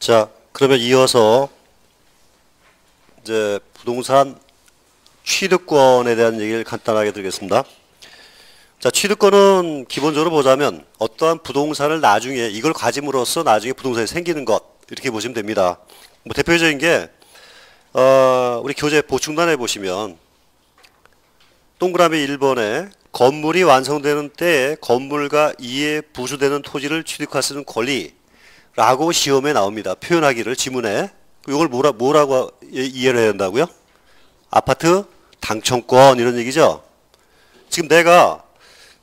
자, 그러면 이어서 이제 부동산 취득권에 대한 얘기를 간단하게 드리겠습니다. 자, 취득권은 기본적으로 보자면 어떠한 부동산을 나중에 이걸 가짐으로써 나중에 부동산이 생기는 것 이렇게 보시면 됩니다. 뭐 대표적인 게 우리 교재 보충단에 보시면 동그라미 1번에 건물이 완성되는 때에 건물과 이에 부수되는 토지를 취득할 수 있는 권리라고 시험에 나옵니다. 표현하기를 지문에. 이걸 뭐라고 이해를 해야 된다고요? 아파트 당첨권 이런 얘기죠. 지금 내가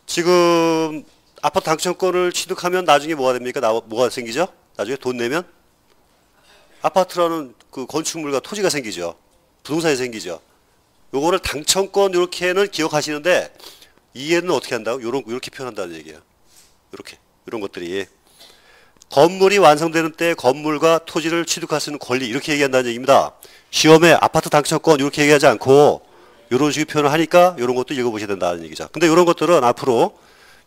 지금 아파트 당첨권을 취득하면 나중에 뭐가 됩니까? 뭐가 생기죠? 나중에 돈 내면 아파트라는 그 건축물과 토지가 생기죠. 부동산이 생기죠. 요거를 당첨권 이렇게는 기억하시는데 이해는 어떻게 한다고? 요렇게 표현한다는 얘기예요. 요렇게 이런 것들이 건물이 완성되는 때 건물과 토지를 취득할 수 있는 권리 이렇게 얘기한다는 얘기입니다. 시험에 아파트 당첨권 이렇게 얘기하지 않고 이런 식의 표현을 하니까 이런 것도 읽어보셔야 된다는 얘기죠. 근데 이런 것들은 앞으로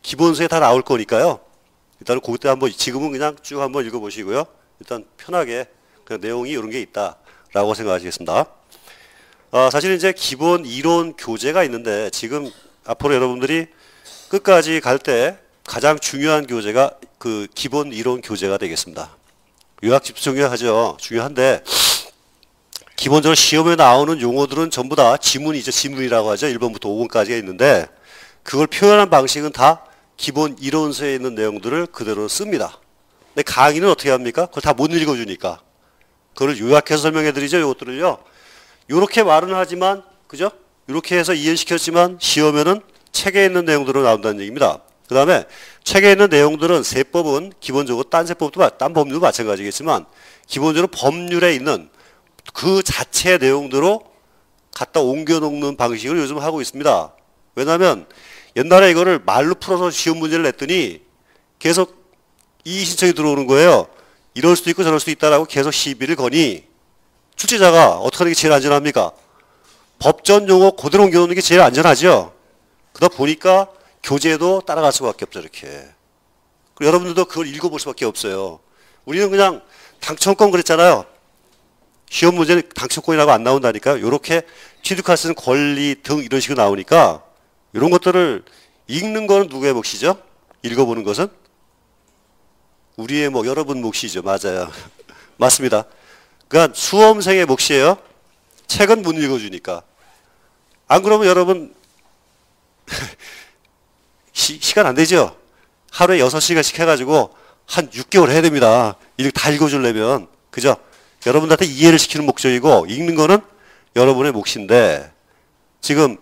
기본서에 다 나올 거니까요. 일단은 그때 한번 지금은 그냥 쭉 한번 읽어보시고요. 일단 편하게 그냥 내용이 이런 게 있다라고 생각하시겠습니다. 사실 이제 기본 이론 교재가 있는데 지금 앞으로 여러분들이 끝까지 갈 때 가장 중요한 교재가 그 기본 이론 교재가 되겠습니다. 요약 집중 중요하죠. 중요한데 기본적으로 시험에 나오는 용어들은 전부 다 지문이죠. 지문이라고 하죠. 1번부터 5번까지가 있는데 그걸 표현한 방식은 다 기본 이론서에 있는 내용들을 그대로 씁니다. 근데 강의는 어떻게 합니까? 그걸 다 못 읽어주니까. 그걸 요약해서 설명해 드리죠. 이것들을요. 요렇게 말은 하지만 그죠? 이렇게 해서 이해시켰지만 시험에는 책에 있는 내용들로 나온다는 얘기입니다. 그 다음에 책에 있는 내용들은 세법은 기본적으로 딴 법률도 마찬가지겠지만 기본적으로 법률에 있는 그 자체의 내용대로 갖다 옮겨 놓는 방식을 요즘 하고 있습니다. 왜냐하면 옛날에 이거를 말로 풀어서 시험 문제를 냈더니 계속 이의 신청이 들어오는 거예요. 이럴 수도 있고 저럴 수도 있다라고 계속 시비를 거니 출제자가 어떻게 하는 게 제일 안전합니까? 법전 용어 그대로 옮겨 놓는 게 제일 안전하죠. 그러다 보니까 교재도 따라갈 수밖에 없죠. 이렇게. 그리고 여러분들도 그걸 읽어볼 수밖에 없어요. 우리는 그냥 당첨권 그랬잖아요. 시험 문제는 당첨권이라고 안 나온다니까요. 이렇게 취득할 수 있는 권리 등 이런 식으로 나오니까 이런 것들을 읽는 거는 누구의 몫이죠? 읽어보는 것은? 우리의 여러분 몫이죠. 맞아요. 맞습니다. 그러니까 수험생의 몫이에요. 책은 못 읽어주니까. 안 그러면 여러분 시간 안 되죠? 하루에 6시간씩 해가지고 한 6개월 해야 됩니다. 다 읽어주려면. 그죠? 여러분들한테 이해를 시키는 목적이고 읽는 거는 여러분의 몫인데 지금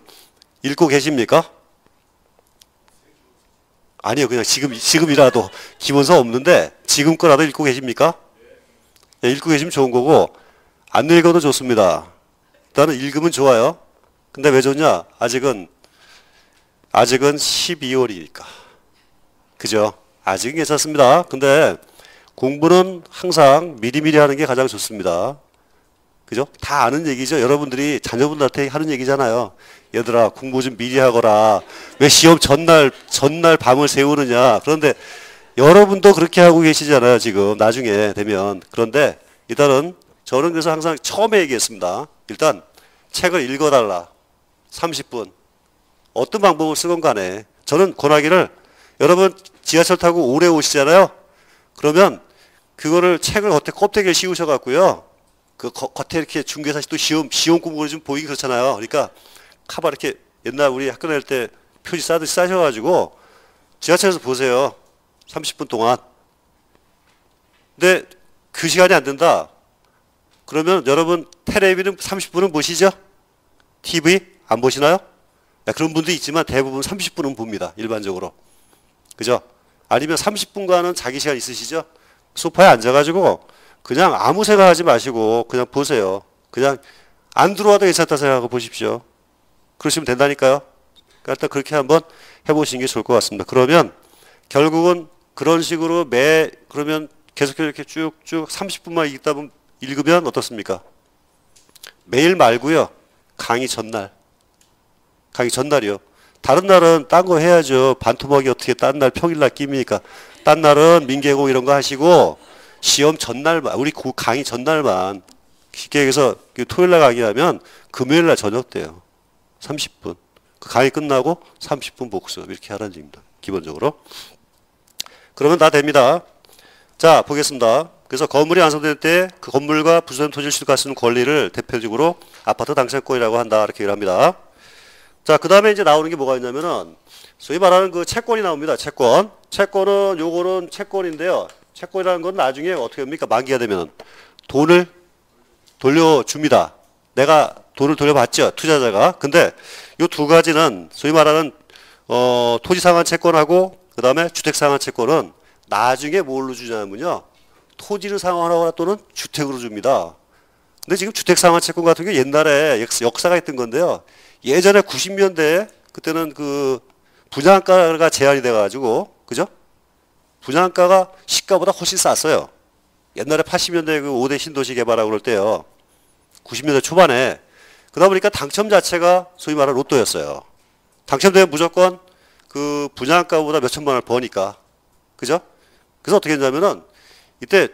읽고 계십니까? 아니요. 그냥 지금이라도 기본서 없는데 지금 거라도 읽고 계십니까? 네, 읽고 계시면 좋은 거고 안 읽어도 좋습니다. 일단은 읽으면 좋아요. 근데 왜 좋냐? 아직은 12월이니까. 그죠? 아직은 괜찮습니다. 근데 공부는 항상 미리미리 하는 게 가장 좋습니다. 그죠? 다 아는 얘기죠. 여러분들이 자녀분들한테 하는 얘기잖아요. 얘들아 공부 좀 미리 하거라. 왜 시험 전날 밤을 새우느냐. 그런데 여러분도 그렇게 하고 계시잖아요. 지금 나중에 되면. 그런데 일단은 저는 그래서 항상 처음에 얘기했습니다. 일단 책을 읽어달라. 30분. 어떤 방법을 쓰건 간에 저는 권하기를 여러분 지하철 타고 오래 오시잖아요. 그러면 그거를 책을 겉에 껍데기를 씌우셔갖고요. 그 겉에 이렇게 중개사실 또 시험 공부를 좀 보이기 그렇잖아요. 그러니까 카바 이렇게 옛날 우리 학교 다닐 때 표지 싸듯이 싸셔가지고 지하철에서 보세요. 30분 동안. 근데 그 시간이 안 된다. 그러면 여러분 텔레비는 30분은 보시죠? TV 안 보시나요? 그런 분도 있지만 대부분 30분은 봅니다. 일반적으로. 그죠? 아니면 30분간은 자기 시간 있으시죠? 소파에 앉아가지고 그냥 아무 생각하지 마시고 그냥 보세요. 그냥 안 들어와도 괜찮다 생각하고 보십시오. 그러시면 된다니까요. 그러니까 일단 그렇게 한번 해보시는 게 좋을 것 같습니다. 그러면 결국은 그런 식으로 그러면 계속 이렇게 쭉쭉 30분만 읽으면 어떻습니까? 매일 말고요. 강의 전날이요. 다른 날은 딴 거 해야죠. 반토막이 어떻게 딴 날 평일날 끼입니까? 딴 날은 민계공 이런 거 하시고 시험 전날만, 우리 강의 전날만, 쉽게 얘기해서 토요일날 강의하면 금요일날 저녁 때요. 30분. 그 강의 끝나고 30분 복습. 이렇게 하라는 얘기입니다. 기본적으로. 그러면 다 됩니다. 자, 보겠습니다. 그래서 건물이 완성될 때 그 건물과 부수된 토지를 취득할 수 있는 권리를 대표적으로 아파트 당첨권이라고 한다. 이렇게 얘기를 합니다. 자, 그 다음에 이제 나오는 게 뭐가 있냐면은 소위 말하는 그 채권이 나옵니다. 채권. 채권은 요거는 채권인데요. 채권이라는 건 나중에 어떻게 합니까? 만기가 되면 돈을 돌려줍니다. 내가 돈을 돌려받죠. 투자자가. 근데 요 두 가지는 소위 말하는 토지상환 채권하고 그 다음에 주택상환 채권은 나중에 뭘로 주냐면요. 토지를 상환하거나 또는 주택으로 줍니다. 근데 지금 주택상환 채권 같은 게 옛날에 역사가 있던 건데요. 예전에 90년대에 그때는 그 분양가가 제한이 돼가지고 그죠? 분양가가 시가보다 훨씬 쌌어요. 옛날에 80년대 그 5대 신도시 개발하고 그럴 때요. 90년대 초반에 그러다 보니까 당첨 자체가 소위 말하는 로또였어요. 당첨되면 무조건 그 분양가보다 몇천만 원을 버니까. 그죠? 그래서 어떻게 했냐면은 이때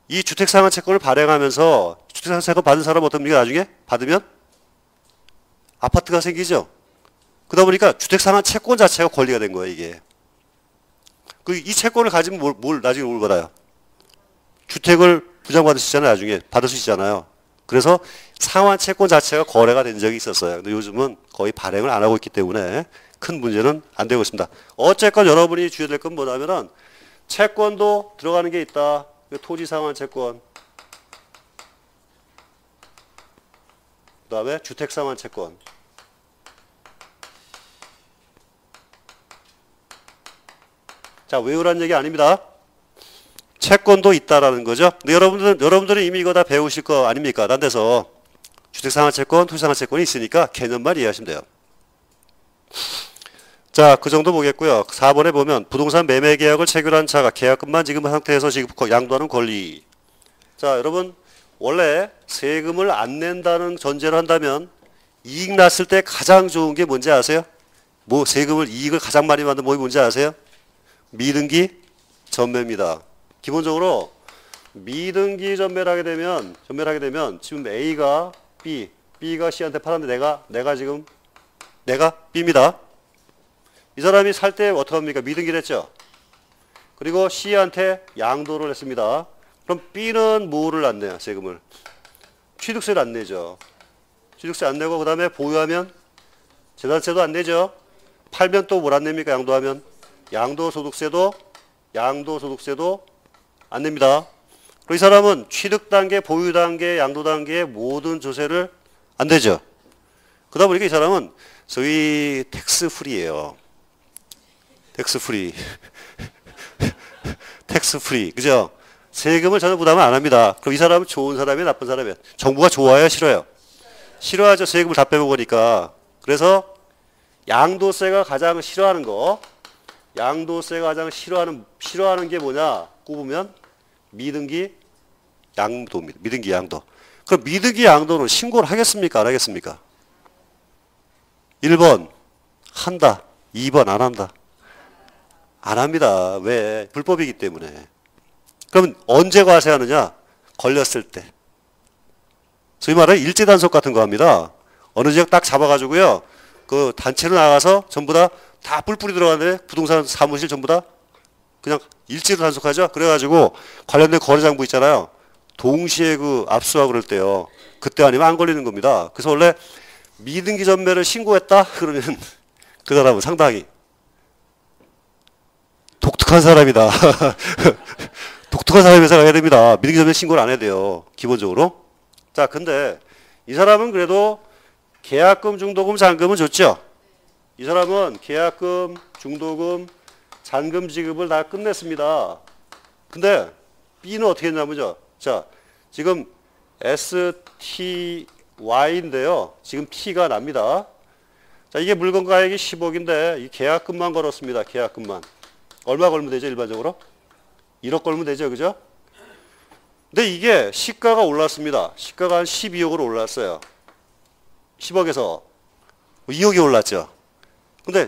이 주택상환 채권을 발행하면서 주택상환 채권 받은 사람은 어떻습니까? 나중에 받으면 아파트가 생기죠. 그러다 보니까 주택상환 채권 자체가 권리가 된 거예요, 이게. 이 채권을 가지면 나중에 뭘 받아요? 주택을 부양받을 수 있잖아요, 나중에. 받을 수 있잖아요. 그래서 상환 채권 자체가 거래가 된 적이 있었어요. 근데 요즘은 거의 발행을 안 하고 있기 때문에 큰 문제는 안 되고 있습니다. 어쨌건 여러분이 주의해야 될 건 뭐냐면은 채권도 들어가는 게 있다. 토지 상환 채권. 그 다음에 주택 상환 채권. 자, 외우라는 얘기 아닙니다. 채권도 있다라는 거죠. 근데 여러분들은 이미 이거 다 배우실 거 아닙니까? 딴 데서 주택상환 채권, 토지상환 채권이 있으니까 개념만 이해하시면 돼요. 자, 그 정도 보겠고요. 4번에 보면 부동산 매매 계약을 체결한 자가 계약금만 지급한 상태에서 지급 양도하는 권리. 자, 여러분 원래 세금을 안 낸다는 전제로 한다면 이익 났을 때 가장 좋은 게 뭔지 아세요? 이익을 가장 많이 받는 뭐 뭔지 아세요? 미등기 전매입니다. 기본적으로 미등기 전매를 하게 되면 지금 A가 B가 C한테 팔았는데 내가 B입니다. 이 사람이 살 때 어떻게 합니까? 미등기를 했죠. 그리고 C한테 양도를 했습니다. 그럼 B는 뭐를 안 내요? 세금을. 취득세를 안 내죠. 취득세 안 내고 그 다음에 보유하면 재산세도 안 내죠. 팔면 또 뭘 안 냅니까? 양도하면. 양도소득세도 안 냅니다. 그리고 이 사람은 취득 단계, 보유 단계, 양도 단계의 모든 조세를 안 내죠. 그러다 보니까 이 사람은 소위 텍스 프리예요. 텍스 프리. 텍스 프리. 그죠? 세금을 전혀 부담을 안 합니다. 그럼 이 사람은 좋은 사람이에요, 나쁜 사람이에요? 정부가 좋아해요, 싫어요? 싫어하죠. 세금을 다 빼먹으니까. 그래서 양도세가 가장 싫어하는 거. 양도세가 가장 싫어하는 게 뭐냐? 꼽으면 미등기 양도입니다. 미등기 양도. 그럼 미등기 양도는 신고를 하겠습니까? 안 하겠습니까? 1번 한다. 2번 안 한다. 안 합니다. 왜? 불법이기 때문에. 그럼 언제 과세하느냐? 걸렸을 때. 소위 말하는 일제단속 같은 거 합니다. 어느 지역 딱 잡아가지고요. 그 단체로 나가서 전부 다 뿔뿔이 들어가는데 부동산 사무실 전부 다 그냥 일제로 단속하죠. 그래가지고 관련된 거래장부 있잖아요. 동시에 그 압수하고 그럴 때요. 그때 아니면 안 걸리는 겁니다. 그래서 원래 미등기 전매를 신고했다? 그러면 그 사람은 상당히 독특한 사람이다. 독특한 사람에서 가야 됩니다. 미등기 전매 신고를 안 해야 돼요. 기본적으로. 자, 근데 이 사람은 그래도 계약금, 중도금, 잔금은 줬죠. 이 사람은 계약금, 중도금, 잔금 지급을 다 끝냈습니다. 근데 B는 어떻게 했냐면요. 자, 지금 STY인데요. 지금 T가 납니다. 자, 이게 물건 가액이 10억인데 이 계약금만 걸었습니다. 계약금만. 얼마 걸면 되죠, 일반적으로? 1억 걸면 되죠, 그죠? 근데 이게 시가가 올랐습니다. 시가가 한 12억으로 올랐어요. 10억에서 2억이 올랐죠. 근데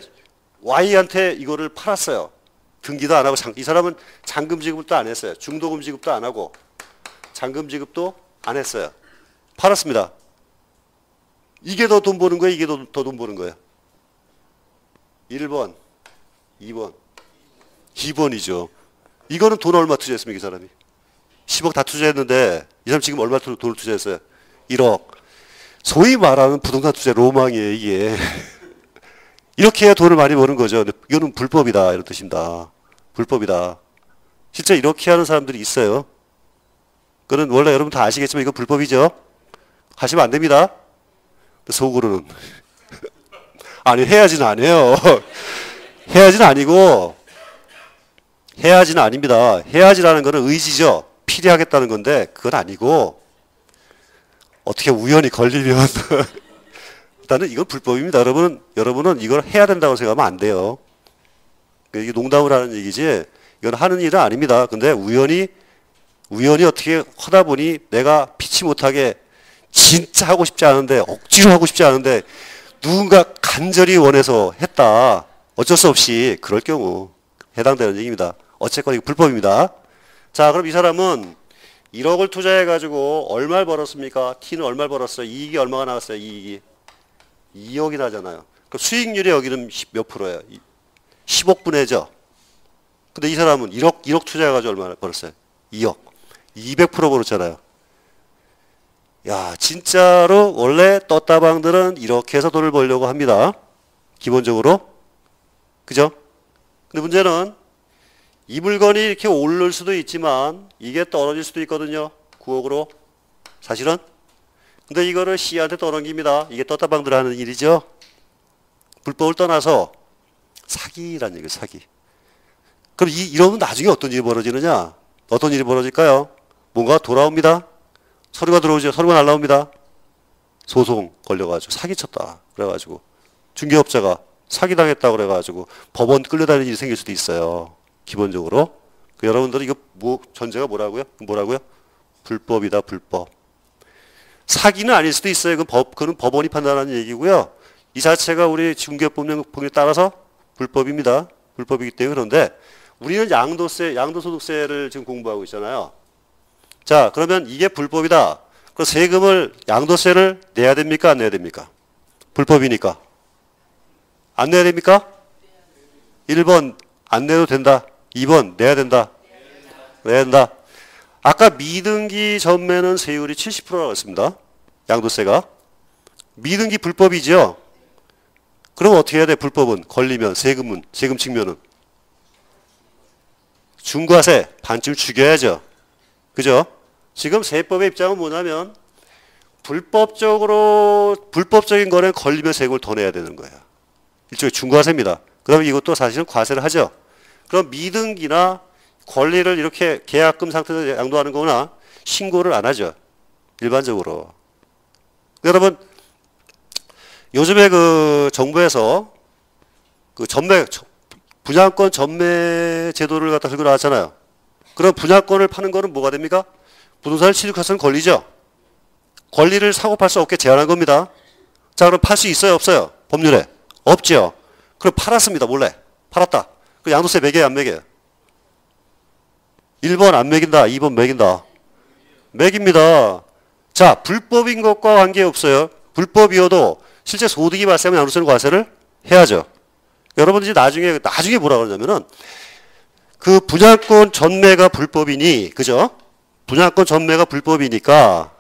Y한테 이거를 팔았어요. 등기도 안 하고 이 사람은 잔금 지급도 안 했어요. 중도금 지급도 안 하고 잔금 지급도 안 했어요. 팔았습니다. 이게 더 돈 버는 거예요? 이게 더 돈 버는 거예요? 1번, 2번. 2번이죠. 이거는 돈 얼마 투자했습니까, 이 사람이? 10억 다 투자했는데 이 사람 지금 얼마 돈을 투자했어요? 1억. 소위 말하는 부동산 투자 로망이에요, 이게. 이렇게 해야 돈을 많이 버는 거죠. 근데 이거는 불법이다, 이런 뜻입니다. 불법이다. 실제 이렇게 하는 사람들이 있어요. 그거는 원래 여러분 다 아시겠지만 이거 불법이죠. 하시면 안 됩니다. 속으로는 아니 해야지는 안 해요. 해야지는 아니고 해야지는 아닙니다. 해야지라는 거는 의지죠. 필요하겠다는 건데 그건 아니고 어떻게 우연히 걸리면 일단은 이건 불법입니다. 여러분은 이걸 해야 된다고 생각하면 안 돼요. 이게 농담을 하는 얘기지 이건 하는 일은 아닙니다. 근데 우연히 어떻게 하다 보니 내가 피치 못하게 진짜 하고 싶지 않은데 억지로 하고 싶지 않은데 누군가 간절히 원해서 했다. 어쩔 수 없이 그럴 경우 해당되는 얘기입니다. 어쨌건 이거 불법입니다. 자, 그럼 이 사람은 1억을 투자해가지고 얼마를 벌었습니까? T는 얼마를 벌었어요? 이익이 얼마가 나왔어요? 이익이 2억이 나잖아요. 그럼 수익률이 여기는 몇 프로예요? 10억분의죠. 근데 이 사람은 1억 투자해가지고 얼마나 벌었어요? 2억. 200% 벌었잖아요. 야, 진짜로 원래 떴다방들은 이렇게 해서 돈을 벌려고 합니다. 기본적으로. 그죠? 근데 문제는 이 물건이 이렇게 오를 수도 있지만 이게 떨어질 수도 있거든요. 9억으로. 사실은. 근데 이거를 C한테 떠넘깁니다. 이게 떴다방들 하는 일이죠. 불법을 떠나서 사기란 얘기예요. 사기. 그럼 이러면 나중에 어떤 일이 벌어지느냐? 어떤 일이 벌어질까요? 뭔가 돌아옵니다. 서류가 들어오죠. 서류가 날라옵니다. 소송 걸려가지고 사기쳤다. 그래가지고 중개업자가 사기당했다고 그래가지고 법원 끌려다니는 일이 생길 수도 있어요. 기본적으로. 여러분들은 이거 전제가 뭐라고요? 불법이다. 불법. 사기는 아닐 수도 있어요. 그건 법원이 판단하는 얘기고요. 이 자체가 우리 중개법령에 따라서 불법입니다. 불법이기 때문에. 그런데 우리는 양도소득세를 지금 공부하고 있잖아요. 자, 그러면 이게 불법이다. 그럼 세금을, 양도세를 내야 됩니까? 안 내야 됩니까? 불법이니까. 안 내야 됩니까? 1번 안 내도 된다. 2번 내야 된다. 내야 된다. 아까 미등기 전매는 세율이 70%라고 했습니다. 양도세가. 미등기 불법이죠. 그럼 어떻게 해야 돼? 불법은 걸리면 세금 측면은 중과세 반쯤 죽여야죠. 그죠? 지금 세법의 입장은 뭐냐면 불법적인 거는 걸리면 세금을 더 내야 되는 거예요. 일종의 중과세입니다. 그다음에 이것도 사실은 과세를 하죠. 그럼 미등기나 권리를 이렇게 계약금 상태에서 양도하는 거나 신고를 안 하죠. 일반적으로. 여러분 요즘에 그 정부에서 그 분양권 전매 제도를 갖다 들고 나왔잖아요. 그럼 분양권을 파는 거는 뭐가 됩니까? 부동산을 취득해서는 권리죠. 권리를 사고 팔 수 없게 제한한 겁니다. 자, 그럼 팔 수 있어요? 없어요? 법률에? 없죠. 그럼 팔았습니다. 몰래. 팔았다. 그 양도세 매겨요? 안 매겨요? 1번 안 매긴다. 2번 매긴다. 매깁니다. 자, 불법인 것과 관계없어요. 불법이어도 실제 소득이 발생하면 양도세는 과세를 해야죠. 여러분들이 나중에 뭐라 그러냐면은 그 분양권 전매가 불법이니, 그죠? 분양권 전매가 불법이니까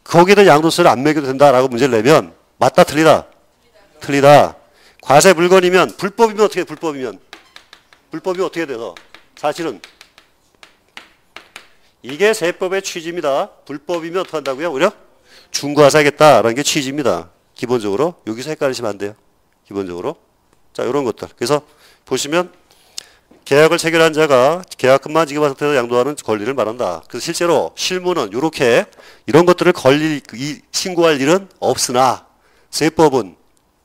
거기다 양도세를 안 매겨도 된다라고 문제를 내면 맞다 틀리다? 틀리다. 과세 물건이면 불법이면 어떻게 돼? 불법이면 어떻게 돼서 사실은 이게 세법의 취지입니다. 불법이면 어떻게 한다고요? 오히려 중과세하겠다라는 게 취지입니다. 기본적으로 여기서 헷갈리시면 안 돼요. 기본적으로. 자, 이런 것들. 그래서 보시면 계약을 체결한 자가 계약금만 지급한 상태에서 양도하는 권리를 말한다. 그래서 실제로 실무는 이렇게 이런 것들을 신고할 일은 없으나 세법은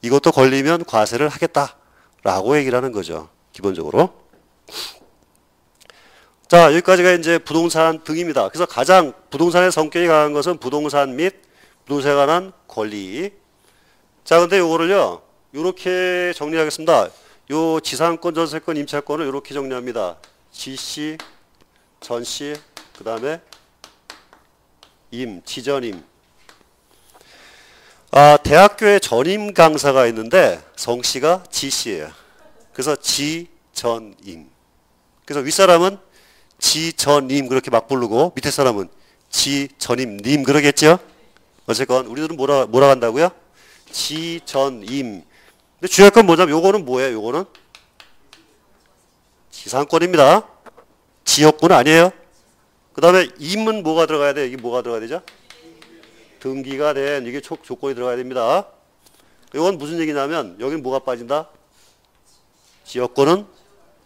이것도 걸리면 과세를 하겠다라고 얘기를 하는 거죠. 기본적으로. 자, 여기까지가 이제 부동산 등입니다. 그래서 가장 부동산의 성격이 강한 것은 부동산 및 부동산에 관한 권리. 자, 근데 요거를요, 요렇게 정리하겠습니다. 요 지상권, 전세권, 임차권을 이렇게 정리합니다. 지시, 전시, 그 다음에 지전임. 대학교에 전임 강사가 있는데 성씨가 지씨예요. 그래서 지전임. 그래서 윗사람은 지전임 그렇게 막 부르고 밑에 사람은 지전임님 그러겠죠? 어쨌건 우리들은 뭐라 한다고요? 지전임. 근데 중요한 건 뭐냐면 요거는 뭐예요? 요거는 지상권입니다. 지역권 아니에요. 그 다음에 임은 뭐가 들어가야 돼요? 이게 뭐가 들어가야 되죠? 등기가 된 이게 조건이 들어가야 됩니다. 이건 무슨 얘기냐면 여기는 뭐가 빠진다? 지역권은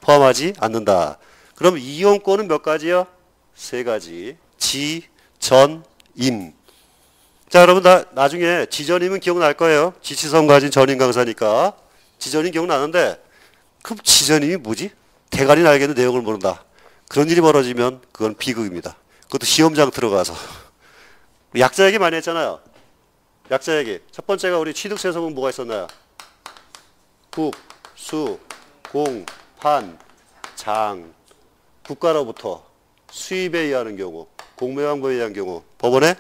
포함하지 않는다. 그럼 이용권은 몇 가지요? 세 가지. 지, 전, 임. 자, 여러분 나중에 지전임은 기억날 거예요. 지치성 가진 전임 강사니까. 지전임 기억나는데 그럼 지전임이 뭐지? 대가리 날개는 내용을 모른다. 그런 일이 벌어지면 그건 비극입니다. 그것도 시험장 들어가서. 약자 얘기 많이 했잖아요. 약자 얘기. 첫 번째가 우리 취득세서는 뭐가 있었나요? 국, 수, 공, 판, 장. 국가로부터 수입에 의하는 경우, 공매왕부에 의한 경우, 법원의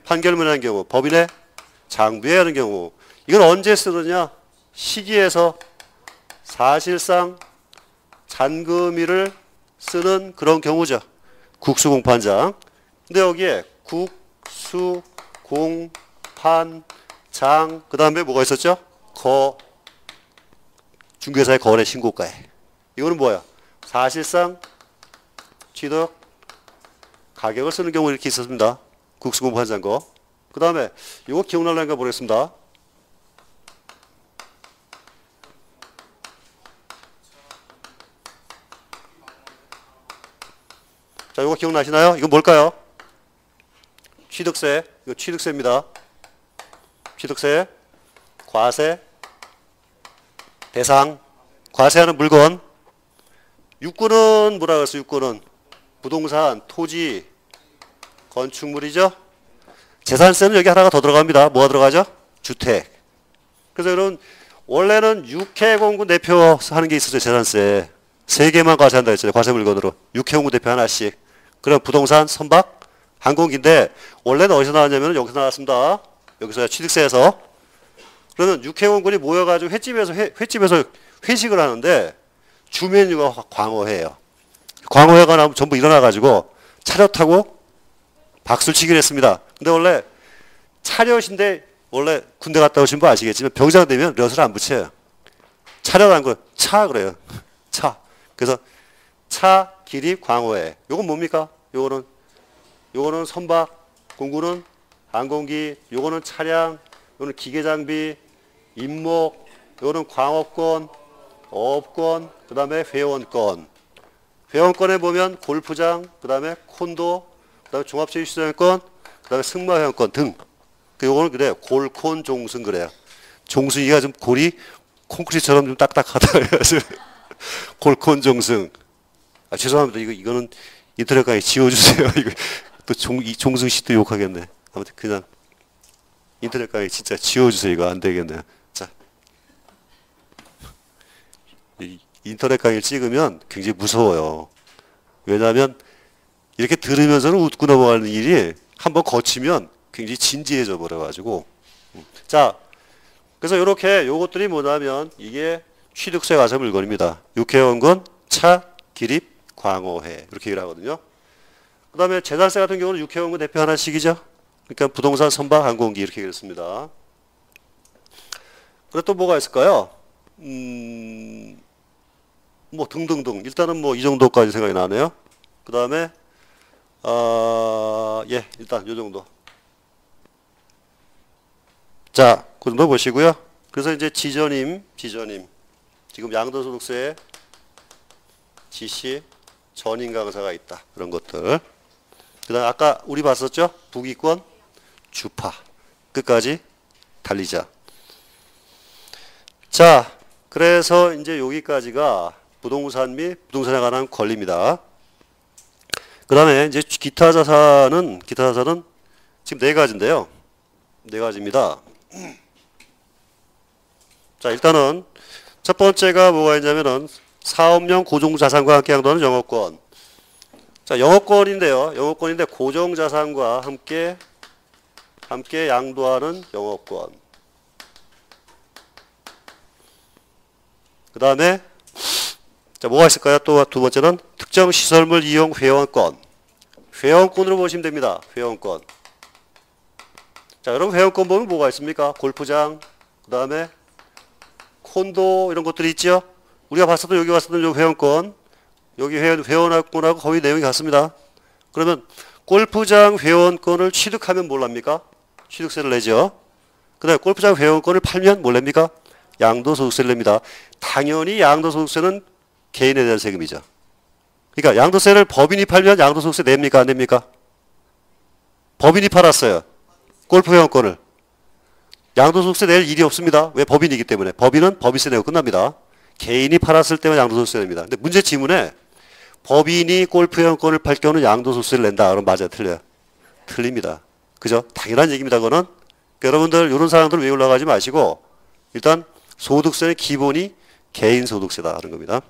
판결문에 의한 경우, 법인의 장부에 의하는 경우. 이건 언제 쓰느냐? 시기에서 사실상 잔금일을 쓰는 그런 경우죠. 국수공판장. 근데 여기에 국, 수, 공, 판, 장, 그 다음에 뭐가 있었죠? 중개사의 거래 신고가에. 이거는 뭐야? 사실상 취득 가격을 쓰는 경우 이렇게 있었습니다. 국수공판장 거. 그 다음에 이거 기억날란가 모르겠습니다. 자, 이거 기억나시나요? 이거 뭘까요? 취득세. 이거 취득세입니다. 취득세, 과세, 대상, 과세하는 물건. 육군은 뭐라 그랬어요? 육군은 부동산, 토지, 건축물이죠. 재산세는 여기 하나가 더 들어갑니다. 뭐가 들어가죠? 주택. 그래서 여러분 원래는 6회 공구 내표 하는 게 있었어요. 재산세. 3개만 과세한다 했잖아요. 과세 물건으로. 6회 공구 내표 하나씩. 그럼 부동산, 선박, 항공기인데 원래는 어디서 나왔냐면 여기서 나왔습니다. 여기서 취득세에서. 그러면 6회 공군이 모여가지고 횟집에서 회식을 하는데 주 메뉴가 광어회예요. 광어회가 나오면 전부 일어나가지고 차렷하고 박수를 치기로 했습니다. 근데 원래 차렷인데 원래 군대 갔다 오신 분 아시겠지만 병장 되면 엿을 안 붙여요. 차렷한 거 차 그래요. 차. 그래서 차, 기립, 광어회. 요건 뭡니까? 요거는 선박, 공군은 항공기, 요거는 차량, 요거는 기계장비, 임목, 요거는 광어권, 어업권, 그 다음에 회원권. 회원권에 보면 골프장, 그 다음에 콘도, 그 다음에 종합체육시설권, 그 다음에 승마회원권 등. 요거는 그래요. 골콘 종승 그래요. 종승이가 좀 골이 콘크리트처럼 좀 딱딱하다 그래서 골콘 종승. 죄송합니다. 이거는 인터넷 강의 지워주세요. 이거 또 종승 씨도 욕하겠네. 아무튼 그냥 인터넷 강의 진짜 지워주세요. 이거 안 되겠네요. 자, 인터넷 강의를 찍으면 굉장히 무서워요. 왜냐하면 이렇게 들으면서는 웃고 넘어가는 일이 한번 거치면 굉장히 진지해져 버려가지고. 자, 그래서 이렇게 요것들이 뭐냐면 이게 취득세 과세 물건입니다. 육회원권, 차, 기립, 광어회 이렇게 얘기를 하거든요. 그 다음에 재산세 같은 경우는 육회원권 대표 하나씩이죠. 그러니까 부동산, 선박, 항공기 이렇게 얘기했습니다. 그리고 또 뭐가 있을까요? 뭐 등등등. 일단은 뭐 이 정도까지 생각이 나네요. 그 다음에 예, 일단 요 정도. 자, 그 정도 보시고요. 그래서 이제 지전임. 지금 양도소득세에 지시, 전임 강사가 있다. 그런 것들. 그 다음 아까 우리 봤었죠? 부기권, 주파. 끝까지 달리자. 자, 그래서 이제 여기까지가 부동산 및 부동산에 관한 권리입니다. 그 다음에 이제 기타 자산은 지금 4가지인데요. 4가지입니다. 자, 일단은 첫 번째가 뭐가 있냐면은 사업용 고정자산과 함께 양도하는 영업권. 자, 영업권인데요. 영업권인데 고정자산과 함께 양도하는 영업권. 그 다음에 자, 뭐가 있을까요? 또 두 번째는 특정 시설물 이용 회원권. 회원권으로 보시면 됩니다. 회원권. 자, 여러분 회원권 보면 뭐가 있습니까? 골프장, 그 다음에 콘도 이런 것들이 있죠. 우리가 봤었던 여기 봤었던 요 회원권, 여기 회원권하고 거의 내용이 같습니다. 그러면 골프장 회원권을 취득하면 뭘 합니까? 취득세를 내죠. 그 다음에 골프장 회원권을 팔면 뭘 냅니까? 양도소득세를 냅니다. 당연히 양도소득세는 개인에 대한 세금이죠. 그러니까 양도세를 법인이 팔면 양도소득세 냅니까? 안 냅니까? 법인이 팔았어요. 골프 회원권을. 양도소득세 낼 일이 없습니다. 왜? 법인이기 때문에. 법인은 법인세 내고 끝납니다. 개인이 팔았을 때만 양도소득세 냅니다. 근데 문제 지문에 법인이 골프 회원권을 팔 경우는 양도소득세를 낸다. 그럼 맞아요? 틀려요? 틀립니다. 그죠? 당연한 얘기입니다. 그거는. 그러니까 여러분들 이런 사항들 왜 올라가지 마시고 일단 소득세의 기본이 개인소득세다 하는 겁니다.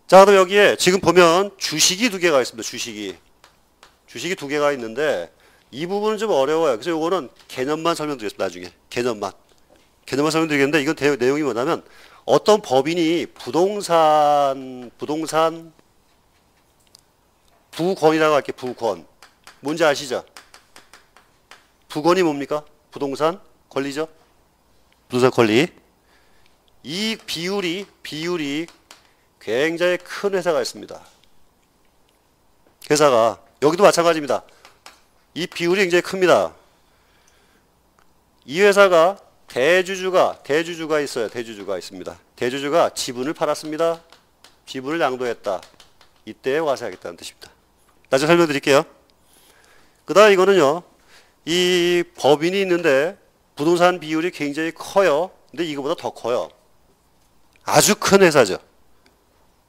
자, 그럼 여기에 지금 보면 주식이 두 개가 있습니다. 주식이 두 개가 있는데 이 부분은 좀 어려워요. 그래서 이거는 개념만 설명드리겠습니다. 나중에. 개념만 설명드리겠는데 이건 내용이 뭐냐면 어떤 법인이 부동산 부권이라고 할게요. 부권. 뭔지 아시죠? 부권이 뭡니까? 부동산 권리죠? 부동산 권리. 이 비율이 굉장히 큰 회사가 있습니다. 회사가 여기도 마찬가지입니다. 이 비율이 굉장히 큽니다. 이 회사가 대주주가 있어요. 대주주가 있습니다. 대주주가 지분을 팔았습니다. 지분을 양도했다. 이때 와서 하겠다는 뜻입니다. 나중에 설명드릴게요. 그 다음 이거는요. 이 법인이 있는데 부동산 비율이 굉장히 커요. 근데 이거보다 더 커요. 아주 큰 회사죠.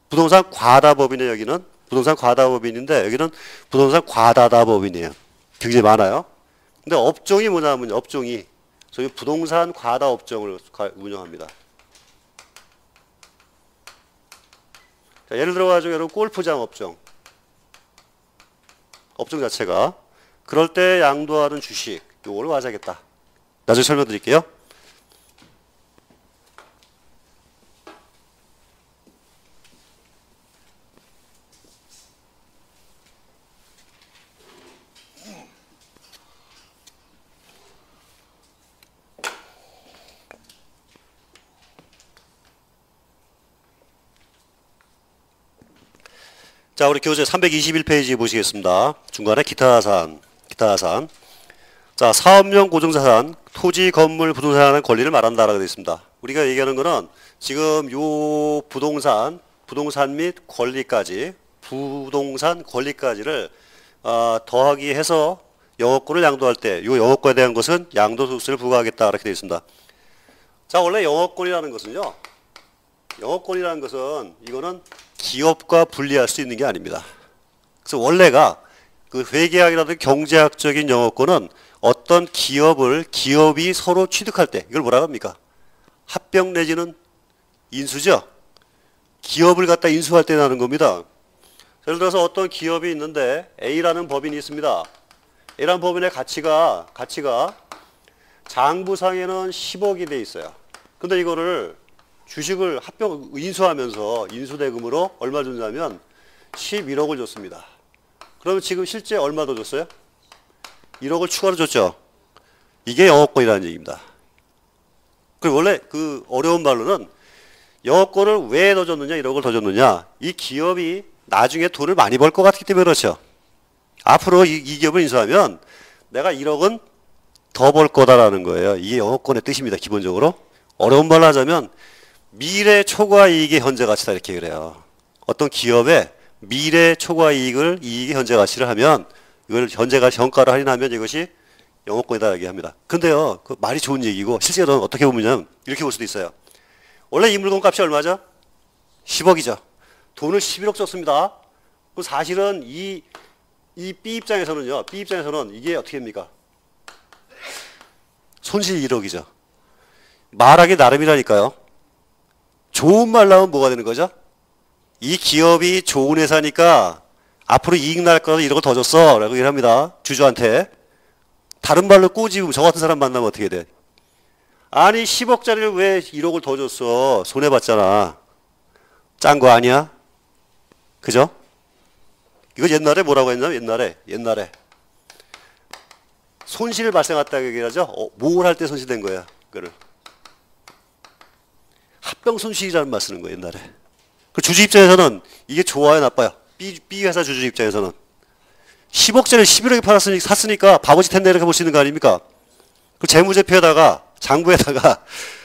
부동산 과다법인이에요. 여기는 부동산 과다법인인데 여기는 부동산 과다다법인이에요. 굉장히 많아요. 근데 업종이 뭐냐면 업종이 저희 부동산 과다 업종을 운영합니다. 자, 예를 들어 가지고 여러분 골프장 업종 자체가 그럴 때 양도하는 주식 요거를 와자겠다. 나중에 설명드릴게요. 자, 우리 교재 321페이지 보시겠습니다. 중간에 기타 사안. 자, 사업용 고정자산, 토지, 건물, 부동산의 권리를 말한다라고 되어 있습니다. 우리가 얘기하는 거는 지금 요 부동산 및 권리까지, 부동산 권리까지를 더하기 해서 영업권을 양도할 때, 요 영업권에 대한 것은 양도소득세를 부과하겠다 이렇게 되어 있습니다. 자, 원래 영업권이라는 것은요. 이거는 기업과 분리할 수 있는 게 아닙니다. 그래서 원래가 그 회계학이라든지 경제학적인 영업권은 어떤 기업이 서로 취득할 때 이걸 뭐라고 합니까? 합병 내지는 인수죠. 기업을 갖다 인수할 때 나는 겁니다. 예를 들어서 어떤 기업이 있는데 A라는 법인이 있습니다. A라는 법인의 가치가 장부상에는 10억이 돼 있어요. 근데 이거를 주식을 인수하면서 인수대금으로 얼마 줬냐면 11억을 줬습니다. 그러면 지금 실제 얼마 더 줬어요? 1억을 추가로 줬죠. 이게 영업권이라는 얘기입니다. 그리고 원래 그 어려운 말로는 영업권을 왜 더 줬느냐, 1억을 더 줬느냐. 이 기업이 나중에 돈을 많이 벌 것 같기 때문에 그렇죠. 앞으로 이 기업을 인수하면 내가 1억은 더 벌 거다라는 거예요. 이게 영업권의 뜻입니다. 기본적으로. 어려운 말로 하자면 미래 초과 이익의 현재 가치다 이렇게 그래요. 어떤 기업의 미래 초과 이익의 현재 가치를 하면 이걸 현재 가치 현가를 할인하면 이것이 영업권이다 얘기합니다. 근데요, 그 말이 좋은 얘기고 실제로는 어떻게 보면 이렇게 볼 수도 있어요. 원래 이 물건 값이 얼마죠? 10억이죠. 돈을 11억 줬습니다. 그럼 사실은 이 B 입장에서는 이게 어떻게 합니까? 손실 1억이죠. 말하기 나름이라니까요. 좋은 말 나오면 뭐가 되는 거죠? 이 기업이 좋은 회사니까 앞으로 이익 날 거라서 이런 거 더 줬어 라고 얘기를 합니다. 주주한테. 다른 말로 꼬집으면 저 같은 사람 만나면 어떻게 돼? 아니 10억짜리를 왜 1억을 더 줬어? 손해봤잖아. 짠 거 아니야? 그죠? 이거 옛날에 뭐라고 했냐면 옛날에 손실을 발생했다고 얘기하죠. 뭘 할 때 손실된 거야? 그거를 합병 손실이라는 말 쓰는 거야 옛날에. 그 주주 입장에서는 이게 좋아요 나빠요? B 회사 주주 입장에서는 10억짜리 11억에 팔았으니까 샀으니까 바보짓 했네 이렇게 볼 수 있는 거 아닙니까? 그 재무제표에다가 장부에다가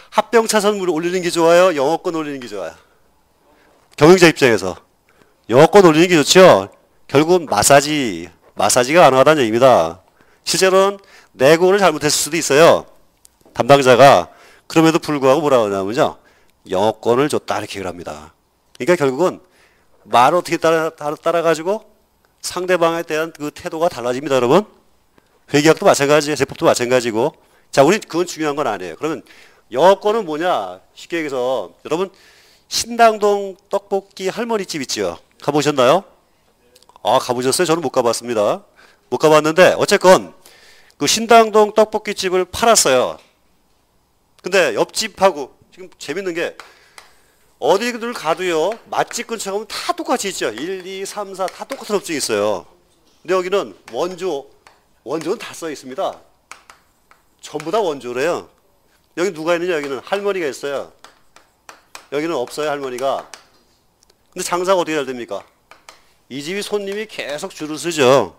합병 차선물을 올리는 게 좋아요? 영업권 올리는 게 좋아요? 경영자 입장에서 영업권 올리는 게 좋죠. 결국은 마사지가 가능하다는 얘기입니다. 실제로는 내고를 잘못했을 수도 있어요. 담당자가. 그럼에도 불구하고 뭐라고 하냐면요. 영업권을 줬다 이렇게 얘기를 합니다. 그러니까 결국은 말을 어떻게 따라가지고 상대방에 대한 그 태도가 달라집니다, 여러분. 회계학도 마찬가지예요. 세법도 마찬가지고. 자, 우리 그건 중요한 건 아니에요. 그러면 영업권은 뭐냐? 쉽게 얘기해서 여러분 신당동 떡볶이 할머니집 있죠? 가보셨나요? 아, 가보셨어요? 저는 못 가봤습니다. 못 가봤는데 어쨌건 그 신당동 떡볶이집을 팔았어요. 근데 옆집하고 지금 재밌는 게 어디를 가도요. 맛집 근처 가면 다 똑같이 있죠. 1, 2, 3, 4 다 똑같은 업종이 있어요. 근데 여기는 원조는 다 써 있습니다. 전부 다 원조래요. 여기 누가 있느냐? 여기는 할머니가 있어요. 여기는 없어요, 할머니가. 근데 장사가 어떻게 잘 됩니까? 이 집이 손님이 계속 줄을 서죠.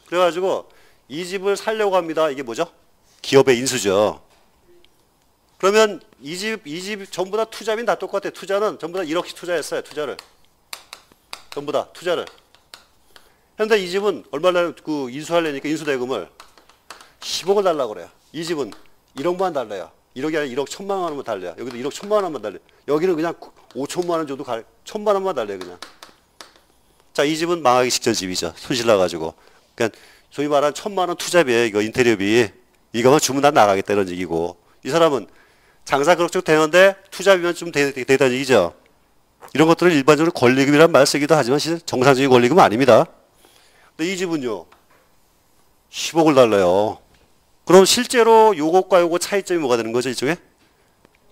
그래가지고 이 집을 살려고 합니다. 이게 뭐죠? 기업의 인수죠. 그러면 이 집 전부 다 투자비는 다 똑같아요. 투자는 전부 다 1억씩 투자했어요. 투자를. 전부 다 투자를. 근데 이 집은 얼마나 그 인수하려니까 인수대금을 10억을 달라고 그래요. 이 집은 1억만 달래요. 1억이 아니라 1억 1천만 원만 달래요. 여기도 1억 1천만 원만 달래요. 여기는 그냥 5천만 원 정도 1천만 원만 달래요. 그냥. 자, 이 집은 망하기 직전 집이죠. 손실 나가지고. 그러니까 소위 말하는 1천만 원 투자비에 이거 인테리어비 이거만 주면 다 나가겠다 이런 얘기고. 이 사람은 장사 그럭저럭 되는데 투자비만 좀 되다는 얘기죠. 이런 것들은 일반적으로 권리금이라는 말 쓰기도 하지만 실은 정상적인 권리금은 아닙니다. 근데 이 집은요. 10억을 달래요. 그럼 실제로 요것과 요거 차이점이 뭐가 되는 거죠? 이쪽에?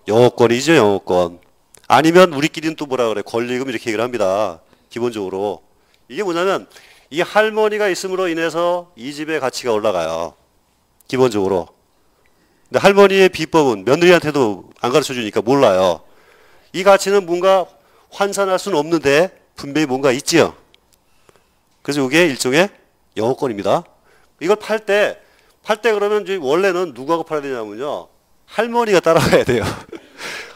영업권이죠. 영업권. 아니면 우리끼리는 또 뭐라 그래? 권리금 이렇게 얘기를 합니다. 기본적으로. 이게 뭐냐면 이 할머니가 있음으로 인해서 이 집의 가치가 올라가요. 기본적으로. 근데 할머니의 비법은 며느리한테도 안 가르쳐 주니까 몰라요. 이 가치는 뭔가 환산할 수는 없는데 분명히 뭔가 있지요. 그래서 이게 일종의 영업권입니다. 이걸 팔 때 그러면 이제 원래는 누구하고 팔아야 되냐면요. 할머니가 따라가야 돼요.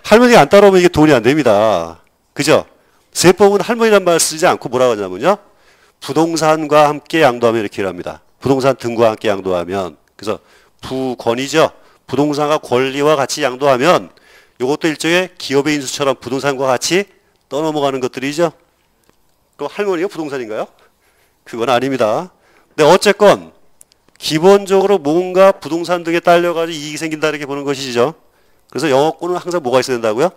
할머니가 안 따라오면 이게 돈이 안 됩니다. 그죠? 세법은 할머니란 말 쓰지 않고 뭐라고 하냐면요. 부동산과 함께 양도하면 이렇게 합니다. 부동산 등과 함께 양도하면. 그래서 부권이죠. 부동산과 권리와 같이 양도하면 이것도 일종의 기업의 인수처럼 부동산과 같이 떠넘어가는 것들이죠. 그럼 할머니가 부동산인가요? 그건 아닙니다. 근데 어쨌건 기본적으로 뭔가 부동산 등에 딸려가지고 이익이 생긴다 이렇게 보는 것이죠. 그래서 영업권은 항상 뭐가 있어야 된다고요?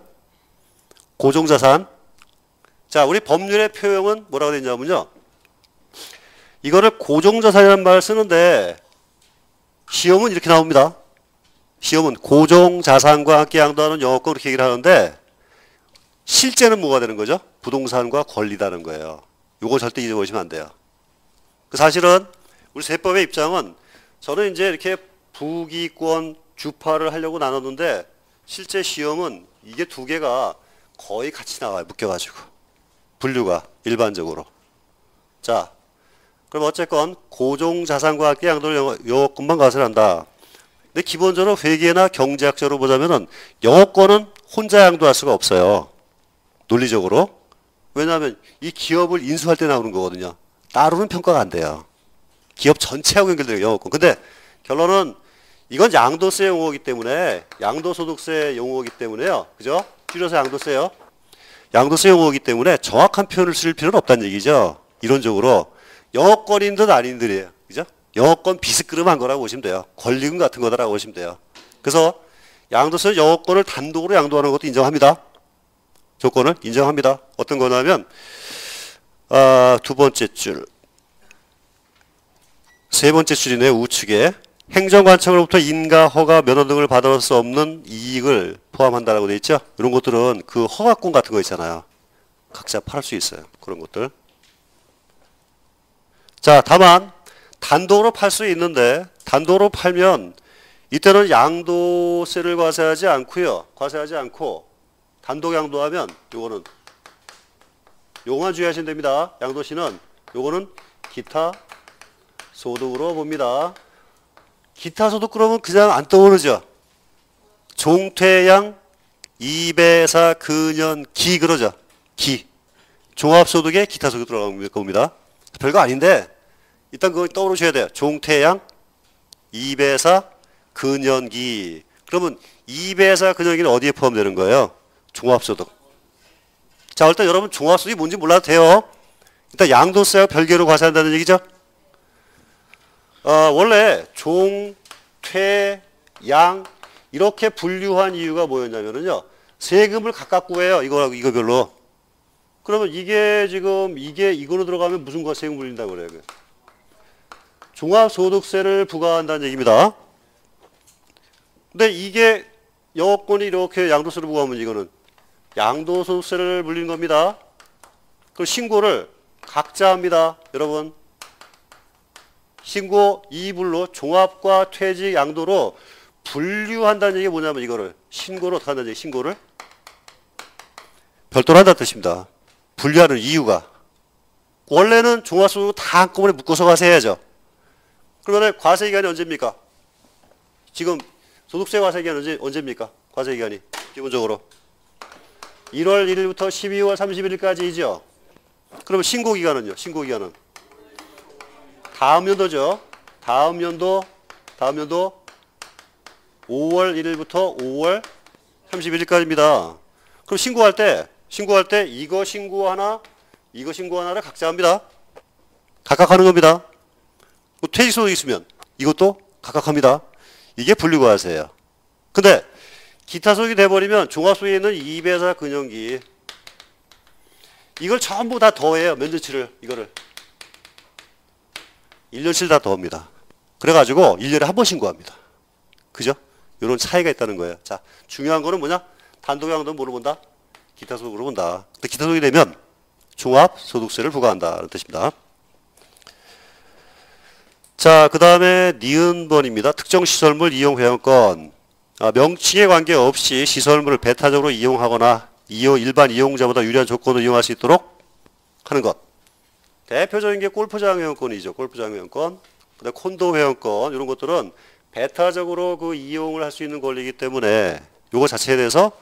고정자산. 자, 우리 법률의 표현은 뭐라고 되냐면요. 이거를 고정자산이라는 말을 쓰는데 시험은 이렇게 나옵니다. 시험은 고정자산과 함께 양도하는 영업권 그렇게 얘기를 하는데 실제는 뭐가 되는 거죠? 부동산과 권리다는 거예요. 이거 절대 잊어버리시면 안 돼요. 사실은 우리 세법의 입장은 저는 이제 이렇게 부기권 주파를 하려고 나눴는데 실제 시험은 이게 두 개가 거의 같이 나와요. 묶여가지고. 분류가 일반적으로. 자, 그럼 어쨌건 고정자산과 함께 양도를 영업권만 가설한다. 근데 기본적으로 회계나 경제학적으로 보자면은 영업권은 혼자 양도할 수가 없어요. 논리적으로. 왜냐하면 이 기업을 인수할 때 나오는 거거든요. 따로는 평가가 안 돼요. 기업 전체하고 연결돼요. 영업권. 근데 결론은 이건 양도세 용어이기 때문에 양도소득세 용어이기 때문에요. 그죠? 줄여서 양도세요. 양도세 용어이기 때문에 정확한 표현을 쓸 필요는 없다는 얘기죠. 이론적으로. 영업권인 듯 아닌 듯이에요. 그죠? 영업권 비스끄름한 거라고 보시면 돼요. 권리금 같은 거다라고 보시면 돼요. 그래서 양도세는 영업권을 단독으로 양도하는 것도 인정합니다. 조건을 인정합니다. 어떤 거냐면 두 번째 줄, 세 번째 줄이네요. 우측에 행정관청으로부터 인가, 허가, 면허 등을 받을 수 없는 이익을 포함한다라고 되어 있죠. 이런 것들은 그 허가권 같은 거 있잖아요. 각자 팔 수 있어요. 그런 것들. 자, 다만 단독으로 팔 수 있는데 단독으로 팔면 이때는 양도세를 과세하지 않고요. 과세하지 않고 단독 양도하면 요거만 주의하시면 됩니다. 양도시는 요거는 기타 소득으로 봅니다. 기타 소득 그러면 그냥 안 떠오르죠. 종퇴양, 이배사, 근연, 기 그러죠. 기. 종합소득에 기타 소득 들어가는 겁니다. 별거 아닌데 일단 그거 떠오르셔야 돼요. 종퇴양, 이배사, 근연기. 그러면 이배사, 근연기는 어디에 포함되는 거예요? 종합소득. 자, 일단 여러분 종합소득이 뭔지 몰라도 돼요. 일단 양도세와 별개로 과세한다는 얘기죠. 원래 종, 퇴, 양 이렇게 분류한 이유가 뭐였냐면요. 세금을 각각 구해요. 이거별로. 그러면 이게 지금 이거로 들어가면 무슨 세금 물린다고 그래요? 종합소득세를 부과한다는 얘기입니다. 근데 이게 여건이 이렇게 양도세를 부과하면 이거는 양도소득세를 물리는 겁니다. 그럼 신고를 각자 합니다. 여러분. 신고 2불로 종합과 퇴직 양도로 분류한다는 얘기 뭐냐면 이거를 신고를 어떻게 한다는 얘기, 신고를 별도로 한다는 뜻입니다. 분류하는 이유가 원래는 종합소득 다 한꺼번에 묶어서 과세해야죠. 그러면 과세 기간이 언제입니까? 지금 소득세 과세 기간이 언제입니까? 과세 기간이 기본적으로 1월 1일부터 12월 31일까지이죠. 그러면 신고 기간은요? 신고 기간은 다음 연도죠. 다음 연도 5월 1일부터 5월 31일까지입니다. 그럼 신고할 때 이거 신고 하나를 각자 합니다. 각각 하는 겁니다. 퇴직소득이 있으면 이것도 각각 합니다. 이게 분류과세예요. 근데 기타 소득이 돼버리면 종합소득에 있는 이배사, 근연기 이걸 전부 다 더해요. 면제치를 이거를 1년치를 다 더합니다. 그래가지고 1년에 한 번 신고합니다. 그죠? 이런 차이가 있다는 거예요. 자, 중요한 거는 뭐냐? 단독양도는 뭐로 본다? 기타소득으로 본다. 근데 기타소득이 되면 종합소득세를 부과한다는 뜻입니다. 자, 그 다음에 니은번입니다. 특정시설물 이용 회원권. 명칭에 관계없이 시설물을 배타적으로 이용하거나 일반 이용자보다 유리한 조건을 이용할 수 있도록 하는 것. 대표적인 게 골프장 회원권이죠. 골프장 회원권. 그다음에 콘도 회원권. 이런 것들은 배타적으로 그 이용을 할 수 있는 권리이기 때문에 요거 자체에 대해서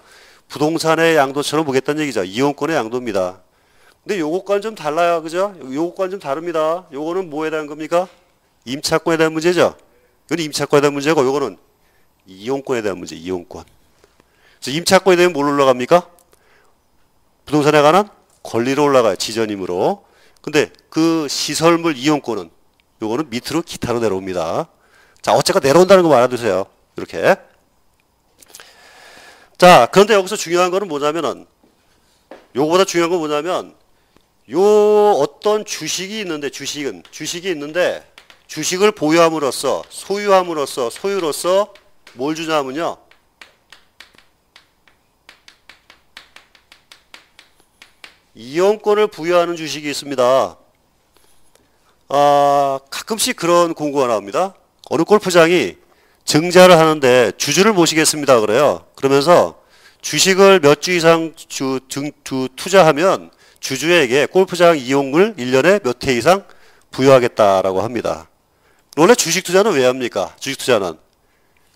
부동산의 양도처럼 보겠다는 얘기죠. 이용권의 양도입니다. 근데 요것과는 좀 달라요. 그죠? 요것과는 좀 다릅니다. 요거는 뭐에 대한 겁니까? 임차권에 대한 문제죠. 이건 임차권에 대한 문제고 요거는 이용권에 대한 문제, 이용권. 그래서 임차권에 대한 뭘 올라갑니까? 부동산에 관한 권리로 올라가요. 지전임으로. 근데 그 시설물 이용권은 요거는 밑으로 기타로 내려옵니다. 자, 어쨌건 내려온다는 거 알아두세요. 이렇게. 자, 그런데 여기서 중요한 거는 뭐냐면은 요거보다 중요한 건 뭐냐면 요 어떤 주식이 있는데 주식을 보유함으로써 소유로서 뭘 주냐면요. 이용권을 부여하는 주식이 있습니다. 가끔씩 그런 공고가 나옵니다. 어느 골프장이 증자를 하는데 주주를 모시겠습니다. 그래요. 그러면서 주식을 몇 주 이상 투자하면 주주에게 골프장 이용을 1년에 몇 회 이상 부여하겠다라고 합니다. 원래 주식 투자는 왜 합니까? 주식 투자는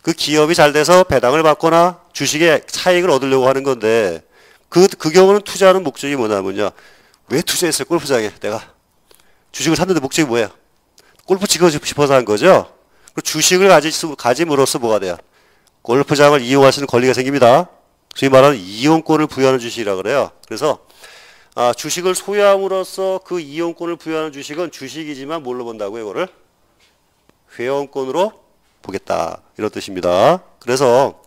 그 기업이 잘 돼서 배당을 받거나 주식의 차익을 얻으려고 하는 건데 그 경우는 투자하는 목적이 뭐냐면요. 왜 투자했어요? 골프장에 내가 주식을 샀는데 목적이 뭐예요? 골프 치고 싶어서 한 거죠. 주식을 가짐으로써 뭐가 돼요? 골프장을 이용할 수 있는 권리가 생깁니다. 소위 말하는 이용권을 부여하는 주식이라고 그래요. 그래서 주식을 소유함으로써 그 이용권을 부여하는 주식은 주식이지만 뭘로 본다고요? 이거를 회원권으로 보겠다. 이런 뜻입니다. 그래서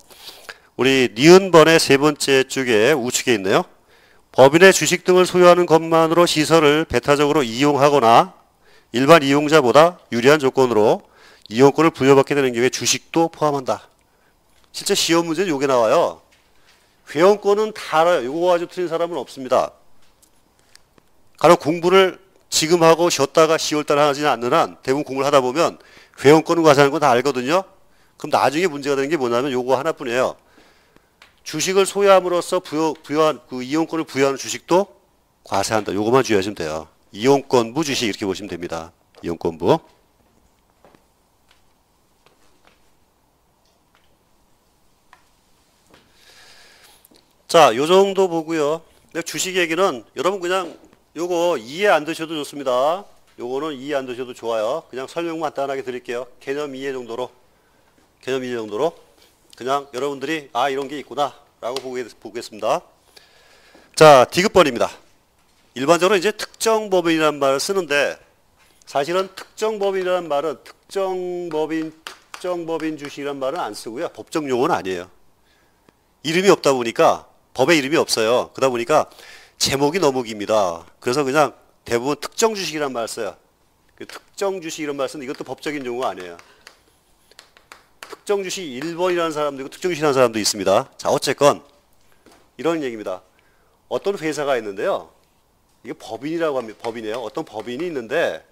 우리 니은번의 세 번째 쪽에 우측에 있네요. 법인의 주식 등을 소유하는 것만으로 시설을 배타적으로 이용하거나 일반 이용자보다 유리한 조건으로 이용권을 부여받게 되는 경우에 주식도 포함한다. 실제 시험 문제는 이게 나와요. 회원권은 다 알아요. 이거 가지고 틀린 사람은 없습니다. 가령 공부를 지금 하고 쉬었다가 10월달에 하지는 않는 한 대부분 공부를 하다 보면 회원권을 과세하는 건 다 알거든요. 그럼 나중에 문제가 되는 게 뭐냐면 요거 하나뿐이에요. 주식을 소유함으로써 부여한 그 이용권을 부여하는 주식도 과세한다. 요거만 주의하시면 돼요. 이용권부 주식 이렇게 보시면 됩니다. 이용권부. 자, 요 정도 보고요. 주식 얘기는 여러분 그냥 요거 이해 안 되셔도 좋습니다. 요거는 이해 안 되셔도 좋아요. 그냥 설명만 간단하게 드릴게요. 개념 이해 정도로. 개념 이해 정도로. 그냥 여러분들이 아 이런 게 있구나 라고 보겠습니다. 자, 디귿번입니다. 일반적으로 이제 특정 법인이라는 말을 쓰는데 사실은 특정 법인이라는 말은 특정 법인 주식이라는 말은 안 쓰고요. 법적 용어는 아니에요. 이름이 없다 보니까 법에 이름이 없어요. 그러다 보니까 제목이 너무 깁니다. 그래서 그냥 대부분 특정 주식이란 말 써요. 특정 주식 이런 말 쓰는 이것도 법적인 용어가 아니에요. 특정 주식 1번이라는 사람도 있고 특정 주식이라는 사람도 있습니다. 자, 어쨌건 이런 얘기입니다. 어떤 회사가 있는데요. 이게 법인이라고 합니다. 법인이에요. 어떤 법인이 있는데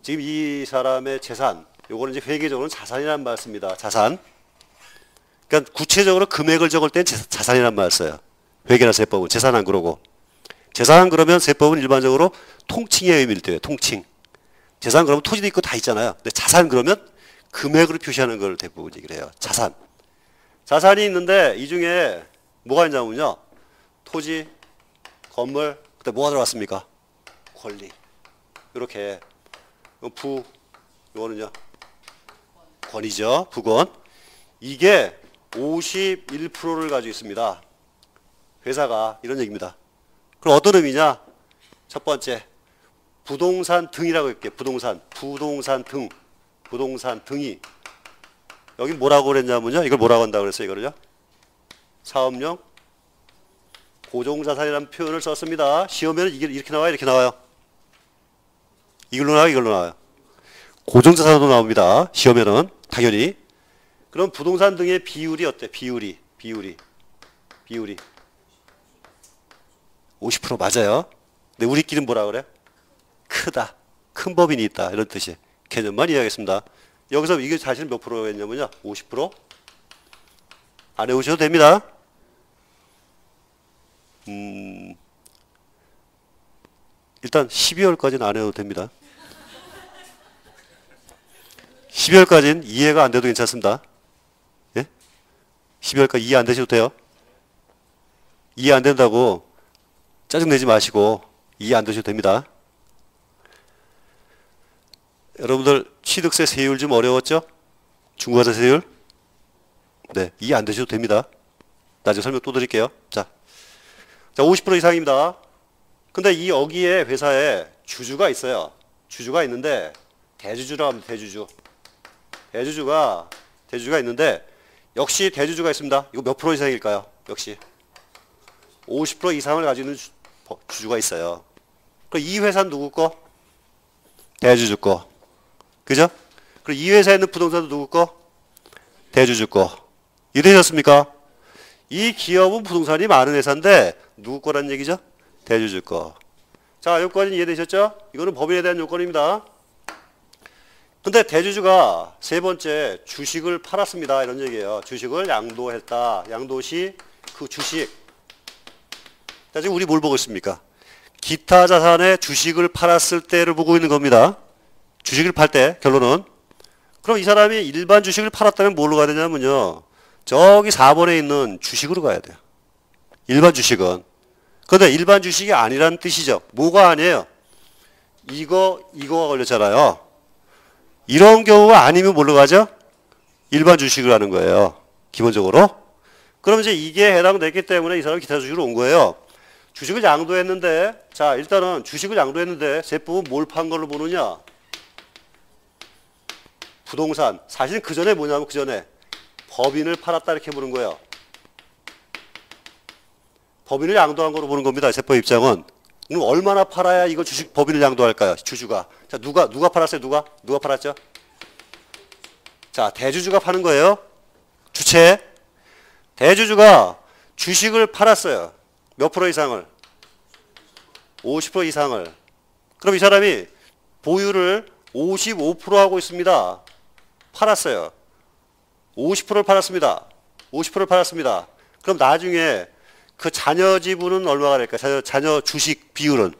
지금 이 사람의 재산, 요거는 이제 회계적으로는 자산이라는 말 씁니다. 자산. 그러니까 구체적으로 금액을 적을 땐 자산이라는 말 써요. 회계나 세법은 재산 안 그러고. 재산 그러면 세법은 일반적으로 통칭의 의미를 떼요. 통칭. 재산 그러면 토지도 있고 다 있잖아요. 근데 자산 그러면 금액으로 표시하는 걸 대부분 얘기를 해요. 자산. 자산이 있는데 이 중에 뭐가 있냐면요. 토지, 건물, 그때 뭐가 들어갔습니까? 권리. 이렇게. 부, 이거는요. 권이죠. 부권. 이게 51%를 가지고 있습니다. 회사가 이런 얘기입니다. 그럼 어떤 의미냐? 첫 번째, 부동산 등이라고 할게요. 부동산 등이. 여기 뭐라고 그랬냐면요. 이걸 뭐라고 한다고 그랬어요, 이거를요? 사업용 고정자산이라는 표현을 썼습니다. 시험에는 이게 이렇게 나와요, 이렇게 나와요. 이걸로 나와요, 이걸로 나와요. 고정자산으로 나옵니다. 시험에는 당연히. 그럼 부동산 등의 비율이 어때? 비율이 50% 맞아요. 근데 우리끼리는 뭐라 그래? 크다. 큰 법인이 있다. 이런 뜻이. 개념만 이해하겠습니다. 여기서 이게 사실 몇 프로였냐면요. 50%? 안 해오셔도 됩니다. 일단 12월까지는 안 해도 됩니다. 12월까지는 이해가 안 돼도 괜찮습니다. 예? 12월까지 이해 안 되셔도 돼요. 이해 안 된다고 짜증내지 마시고 이해 안 되셔도 됩니다. 여러분들 취득세 세율 좀 어려웠죠? 중과세 세율? 네, 이해 안 되셔도 됩니다. 나중에 설명 또 드릴게요. 자, 50% 이상입니다. 근데 이 여기에 회사에 주주가 있어요. 주주가 있는데 대주주라고 합니다. 대주주가 있는데 역시 대주주가 있습니다. 이거 몇 프로 이상일까요? 역시 50% 이상을 가지고 있는 주주가 있어요. 그럼 이 회사는 누구 거? 대주주 거. 그죠? 그리고 이 회사에 있는 부동산도 누구 거? 대주주 거. 이해되셨습니까? 이 기업은 부동산이 많은 회사인데 누구 거란 얘기죠? 대주주 거. 자, 요건이 이해되셨죠? 이거는 법인에 대한 요건입니다. 근데 대주주가 세 번째 주식을 팔았습니다. 이런 얘기예요. 주식을 양도했다. 양도시 그 주식. 자, 지금 우리 뭘 보고 있습니까? 기타 자산의 주식을 팔았을 때를 보고 있는 겁니다. 주식을 팔 때 결론은. 그럼 이 사람이 일반 주식을 팔았다면 뭘로 가야 되냐면요. 저기 4번에 있는 주식으로 가야 돼요. 일반 주식은. 그런데 일반 주식이 아니라는 뜻이죠. 뭐가 아니에요? 이거가 걸렸잖아요. 이런 경우가 아니면 뭘로 가죠? 일반 주식을 하는 거예요. 기본적으로. 그럼 이제 이게 해당됐기 때문에 이 사람이 기타 주식으로 온 거예요. 주식을 양도했는데, 자, 일단은 주식을 양도했는데, 세법은 뭘 판 걸로 보느냐? 부동산. 사실 그 전에 뭐냐면 그 전에 법인을 팔았다 이렇게 보는 거예요. 법인을 양도한 거로 보는 겁니다. 세법 입장은. 그럼 얼마나 팔아야 이거 주식 법인을 양도할까요? 주주가. 자, 누가 팔았어요? 누가 팔았죠? 자, 대주주가 파는 거예요. 주체. 대주주가 주식을 팔았어요. 몇 프로 이상을? 50% 이상을. 그럼 이 사람이 보유를 55% 하고 있습니다. 팔았어요. 50%를 팔았습니다. 50%를 팔았습니다. 그럼 나중에 그 자녀 지분은 얼마가 될까요? 자녀 주식 비율은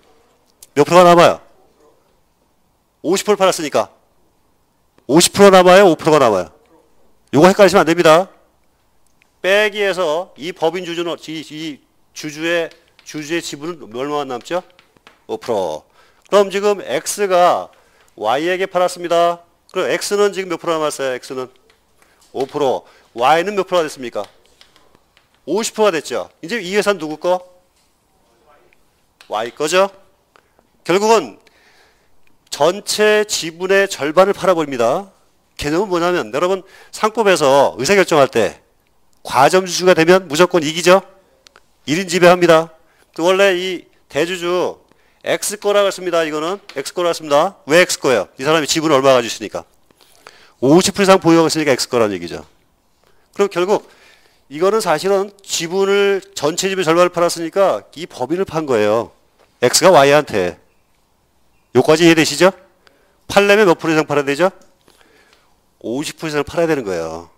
몇 프로가 남아요? 50%를 팔았으니까 50% 남아요? 5%가 남아요? 요거 헷갈리시면 안 됩니다. 빼기에서 이 법인 주주는 이 주주의 지분은 얼마나 남죠? 5%. 그럼 지금 X가 Y에게 팔았습니다. 그럼 X는 지금 몇 프로 남았어요? X는 5%. Y는 몇 프로가 됐습니까? 50%가 됐죠. 이제 이 회사는 누구 거? Y 거죠. 결국은 전체 지분의 절반을 팔아버립니다. 개념은 뭐냐면 여러분 상법에서 의사결정할 때 과점주주가 되면 무조건 이기죠. 1인 지배합니다. 원래 이 대주주 X 거라고 했습니다. 이거는 X 거라고 했습니다. 왜 X 거예요? 이 사람이 지분을 얼마 가지고 있으니까 50% 이상 보유하고 있으니까 X 거라는 얘기죠. 그럼 결국 이거는 사실은 지분을 전체 지분의 절반을 팔았으니까 이 법인을 판 거예요. X가 Y한테. 요까지 이해되시죠? 팔려면 몇 프로 이상 팔아야 되죠? 50% 이상을 팔아야 되는 거예요.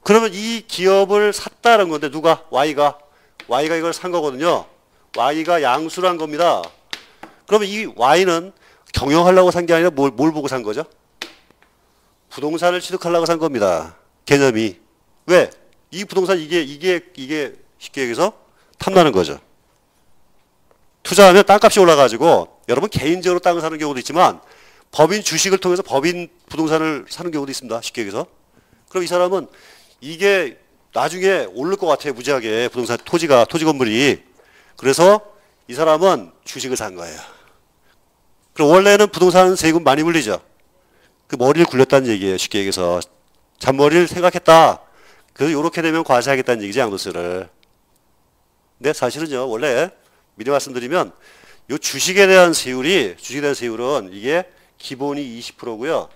그러면 이 기업을 샀다는 건데 누가? Y가 이걸 산 거거든요. Y가 양수를 한 겁니다. 그러면 이 Y는 경영하려고 산 게 아니라 뭘 보고 산 거죠? 부동산을 취득하려고 산 겁니다. 개념이. 왜? 이 부동산 이게 쉽게 얘기해서 탐나는 거죠. 투자하면 땅값이 올라가지고 여러분 개인적으로 땅을 사는 경우도 있지만 법인 주식을 통해서 법인 부동산을 사는 경우도 있습니다. 쉽게 얘기해서. 그럼 이 사람은 이게 나중에 오를 것 같아요. 무지하게 부동산 토지 건물이. 그래서 이 사람은 주식을 산 거예요. 그럼 원래는 부동산 세금 많이 물리죠. 그 머리를 굴렸다는 얘기예요. 쉽게 얘기해서. 잔머리를 생각했다. 그래서 이렇게 되면 과세하겠다는 얘기죠. 양도세를. 근데 사실은요. 원래 미리 말씀드리면 이 주식에 대한 세율은 이게 기본이 20%고요.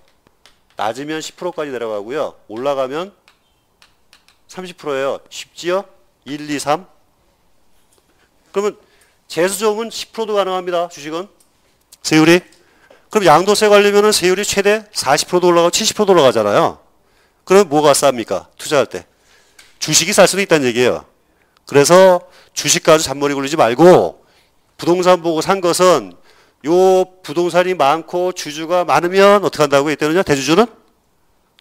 낮으면 10%까지 내려가고요. 올라가면 30%예요. 쉽지요? 1, 2, 3. 그러면 재수점은 10%도 가능합니다. 주식은. 세율이. 그럼 양도세 관리면은 세율이 최대 40%도 올라가고 70%도 올라가잖아요. 그럼 뭐가 쌉니까? 투자할 때. 주식이 쌀 수도 있다는 얘기예요. 그래서 주식 가지고 잔머리 굴리지 말고 부동산 보고 산 것은 요 부동산이 많고 주주가 많으면 어떻게 한다고 했더니요. 대주주는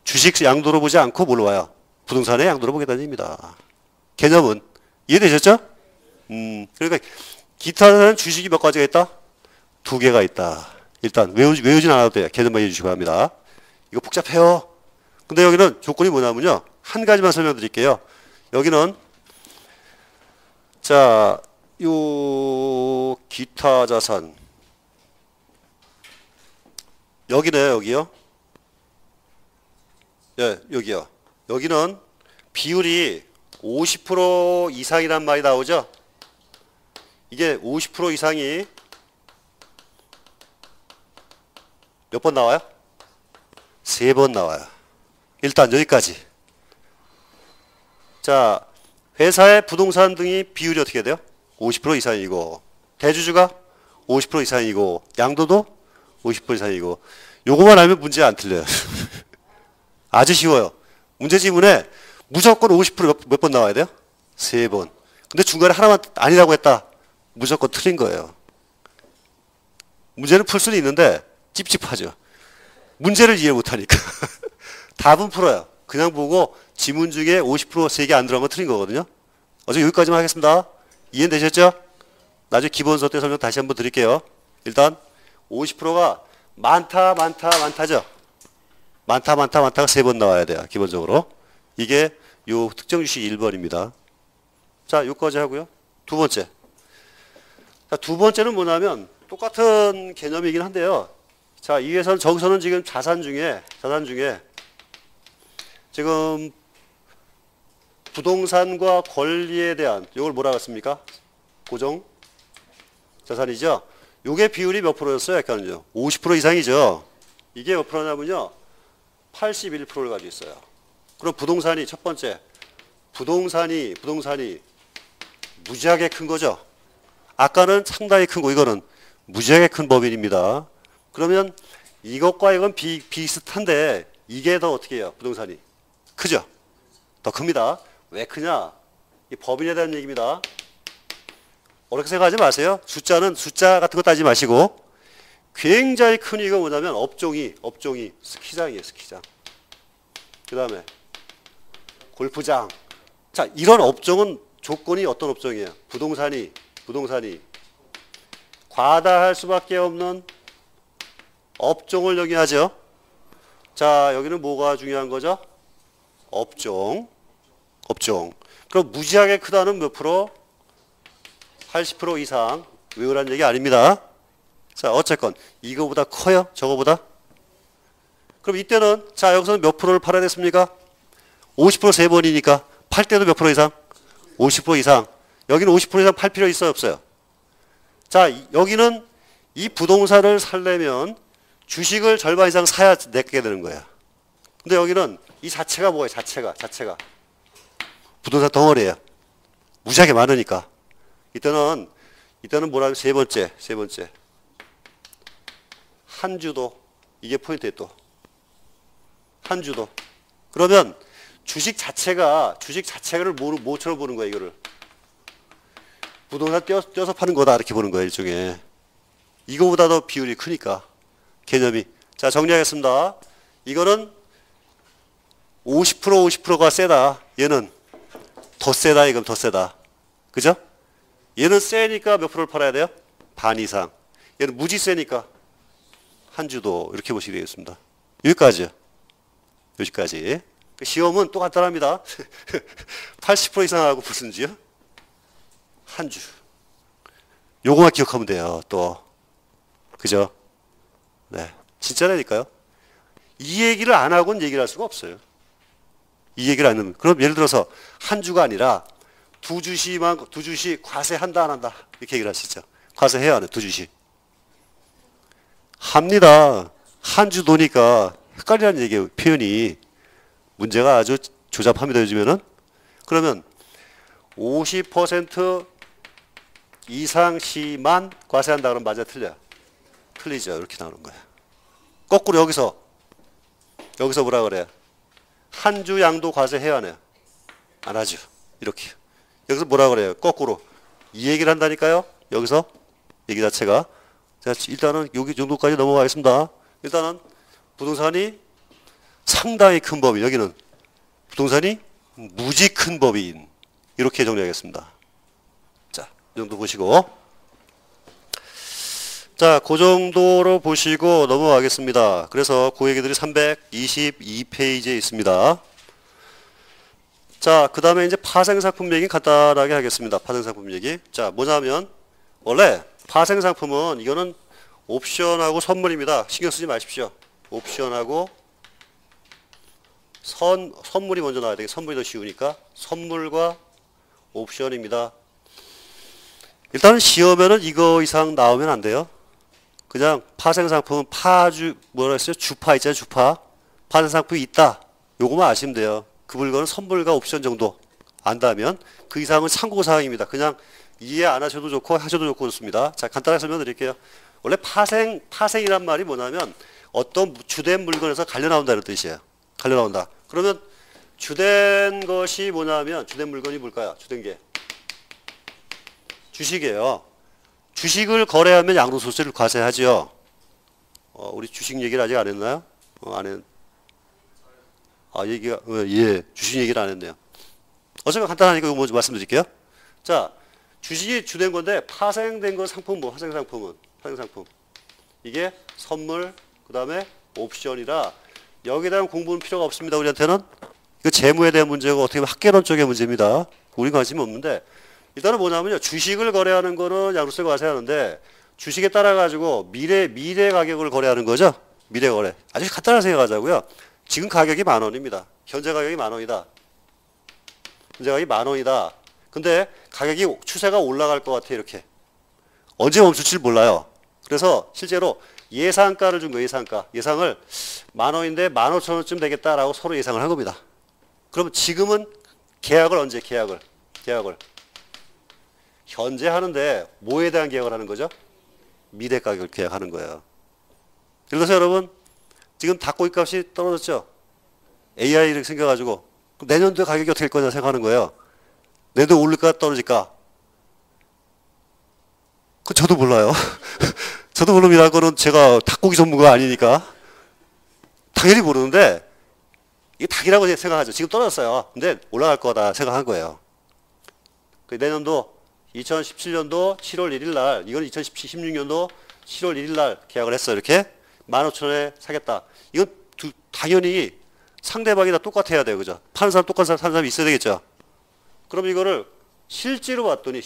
주식 양도로 보지 않고 뭘로 와요? 부동산의 양도로 보겠다는 얘기입니다. 개념은 이해되셨죠? 그러니까 기타는 주식이 몇 가지가 있다? 2개가 있다. 일단 외우진 않아도 돼요. 개념만 이해해 주시기 바랍니다. 이거 복잡해요. 근데 여기는 조건이 뭐냐면요. 한 가지만 설명드릴게요. 여기는 자, 요 기타 자산 여기네요. 여기요. 예, 여기요. 여기는 비율이 50% 이상이란 말이 나오죠. 이게 50% 이상이 몇 번 나와요? 3번 나와요. 일단 여기까지. 자, 회사의 부동산 등이 비율이 어떻게 돼요? 50% 이상이고 대주주가 50% 이상이고 양도도 50% 이상이고 요거만 알면 문제 안 틀려요. 아주 쉬워요. 문제 지문에 무조건 50% 몇 번 나와야 돼요? 3번. 근데 중간에 하나만 아니라고 했다. 무조건 틀린 거예요. 문제는 풀 수는 있는데 찝찝하죠. 문제를 이해 못하니까. 답은 풀어요. 그냥 보고 지문 중에 50% 3개 안 들어간 건 틀린 거거든요. 어제 여기까지만 하겠습니다. 이해되셨죠? 나중에 기본 수업 때 설명 다시 한번 드릴게요. 일단 50%가 많다죠. 많다가 3번 나와야 돼요. 기본적으로. 이게 요 특정 주식 1번입니다. 자, 요까지 하고요. 두 번째. 자, 두 번째는 뭐냐면 똑같은 개념이긴 한데요. 자, 이 회사는 저기서는 지금 자산 중에 지금 부동산과 권리에 대한 이걸 뭐라고 했습니까? 고정 자산이죠. 요게 비율이 몇 프로였어요? 약간은요. 50% 이상이죠. 이게 몇 프로냐면요. 81%를 가지고 있어요. 그럼 부동산이 첫 번째 부동산이 무지하게 큰 거죠. 아까는 상당히 큰 거, 이거는 무지하게 큰 법인입니다. 그러면 이것과 이건 비슷한데 이게 더 어떻게 해요? 부동산이 크죠? 더 큽니다. 왜 크냐? 이 법인에 대한 얘기입니다. 어렵게 생각하지 마세요. 숫자는 숫자 같은 거 따지지 마시고 굉장히 큰 이유가 뭐냐면 업종이 스키장이에요. 스키장. 그 다음에 골프장. 자, 이런 업종은 조건이 어떤 업종이에요? 부동산이 과다할 수밖에 없는 업종을 영위하죠. 자, 여기는 뭐가 중요한 거죠? 업종. 그럼 무지하게 크다는 몇 프로? 80% 이상. 외우라는 얘기 아닙니다. 자, 어쨌건 이거보다 커요? 저거보다? 그럼 이때는 자, 여기서는 몇 프로를 팔아야 됐습니까? 50% 세 번이니까 팔 때도 몇 프로 이상? 50% 이상. 여기는 50% 이상 팔 필요 있어요, 없어요? 자, 여기는 이 부동산을 살려면 주식을 절반 이상 사야 내게 되는 거야. 근데 여기는 이 자체가 뭐예요? 자체가. 부동산 덩어리예요. 무지하게 많으니까. 이때는 뭐라면 세 번째. 한주도. 이게 포인트예요, 또. 한주도. 그러면 주식 자체를 뭐처럼 보는 거야, 이거를. 부동산 떼어서 파는 거다, 이렇게 보는 거야, 일종의. 이거보다 더 비율이 크니까. 개념이. 자, 정리하겠습니다. 이거는 50%가 세다. 얘는 더 세다, 이건 더 세다. 그죠? 얘는 세니까 몇 프로를 팔아야 돼요? 반 이상. 얘는 무지 세니까 한 주도. 이렇게 보시게 되겠습니다. 여기까지요. 여기까지. 시험은 또 간단합니다. 80% 이상하고 무슨지요? 한 주. 요거만 기억하면 돼요. 또. 그죠? 네. 진짜라니까요. 이 얘기를 안 하고는 얘기를 할 수가 없어요. 이 얘기를 안 하면. 그럼 예를 들어서 한 주가 아니라 두 주씩 과세한다 안 한다. 이렇게 얘기를 하시죠. 과세해야 하네. 두 주씩. 합니다. 한 주 도니까 헷갈리라는 얘기예요. 표현이. 문제가 아주 조잡합니다. 요즘에는. 그러면 50% 이상 시만 과세한다 그러면 맞아, 틀려? 틀리죠. 이렇게 나오는 거야. 거꾸로 여기서 뭐라 그래요? 한 주 양도 과세해야 하네요. 안 하죠. 이렇게. 여기서 뭐라 그래요? 거꾸로. 이 얘기를 한다니까요. 여기서 얘기 자체가. 자, 일단은 여기 정도까지 넘어가겠습니다. 일단은 부동산이 상당히 큰 법인. 여기는 부동산이 무지 큰 법인. 이렇게 정리하겠습니다. 자, 이 정도 보시고. 자, 그 정도로 보시고 넘어가겠습니다. 그래서 그 얘기들이 322페이지에 있습니다. 자, 그 다음에 이제 파생상품 얘기 간단하게 하겠습니다. 파생상품 얘기. 자, 뭐냐면, 원래 파생상품은 이거는 옵션하고 선물입니다. 신경 쓰지 마십시오. 옵션하고 선물이 먼저 나와야 되겠다. 선물이 더 쉬우니까. 선물과 옵션입니다. 일단은 시험에는 이거 이상 나오면 안 돼요. 그냥 파생상품은 뭐라 했어요? 주파 있잖아요, 주파. 파생상품이 있다. 요거만 아시면 돼요. 그 물건은 선물과 옵션 정도 안다면 그 이상은 참고사항입니다. 그냥 이해 안 하셔도 좋고 하셔도 좋고 좋습니다. 자, 간단하게 설명드릴게요. 원래 파생이란 말이 뭐냐면 어떤 주된 물건에서 갈려 나온다는 뜻이에요. 갈려 나온다. 그러면 주된 것이 뭐냐면 주된 물건이 뭘까요? 주된 게 주식이에요. 주식을 거래하면 양도소득세를 과세하죠. 우리 주식 얘기를 아직 안 했나요? 안 했. 예, 주식 얘기를 안 했네요. 어차피 간단하니까 이거 먼저 말씀드릴게요. 자, 주식이 주된 건데 파생된 건 상품 뭐? 파생상품은 파생상품. 이게 선물, 그 다음에 옵션이라 여기에 대한 공부는 필요가 없습니다. 우리한테는. 이거 재무에 대한 문제고 어떻게 보면 학계론 쪽의 문제입니다. 우리 관심이 없는데 일단은 뭐냐면요. 주식을 거래하는 거는 양도세 과세하는데 주식에 따라 가지고 미래 가격을 거래하는 거죠. 미래 거래. 아주 간단하게 생각하자고요. 지금 가격이 10,000원입니다. 현재 가격이 10,000원이다. 현재 가격이 10,000원이다. 근데 가격이 추세가 올라갈 것 같아 이렇게. 언제 멈출지 몰라요. 그래서 실제로 예상가를 준 거예요. 예상가. 예상을 10,000원인데 15,000원쯤 되겠다라고 서로 예상을 한 겁니다. 그럼 지금은 계약을 언제 계약을 현재 하는데 뭐에 대한 계약을 하는 거죠? 미래 가격을 계약하는 거예요. 예를 들어서 여러분 지금 닭고기 값이 떨어졌죠? AI 이렇게 생겨가지고 그럼 내년도에 가격이 어떻게 될 거냐 생각하는 거예요. 내년도에 오를까 떨어질까? 그건 저도 몰라요. 저도 모릅니다. 그거는 제가 닭고기 전문가 아니니까. 당연히 모르는데 이게 닭이라고 생각하죠. 지금 떨어졌어요. 근데 올라갈 거다 생각한 거예요. 내년도 2017년도 7월 1일 날, 이건 2016년도 7월 1일 날 계약을 했어요. 이렇게 15,000원에 사겠다. 이건 당연히 상대방이 다 똑같아야 돼요. 그죠? 파는 사람 똑같은 사는 사람이 있어야 되겠죠. 그럼 이거를 실제로 봤더니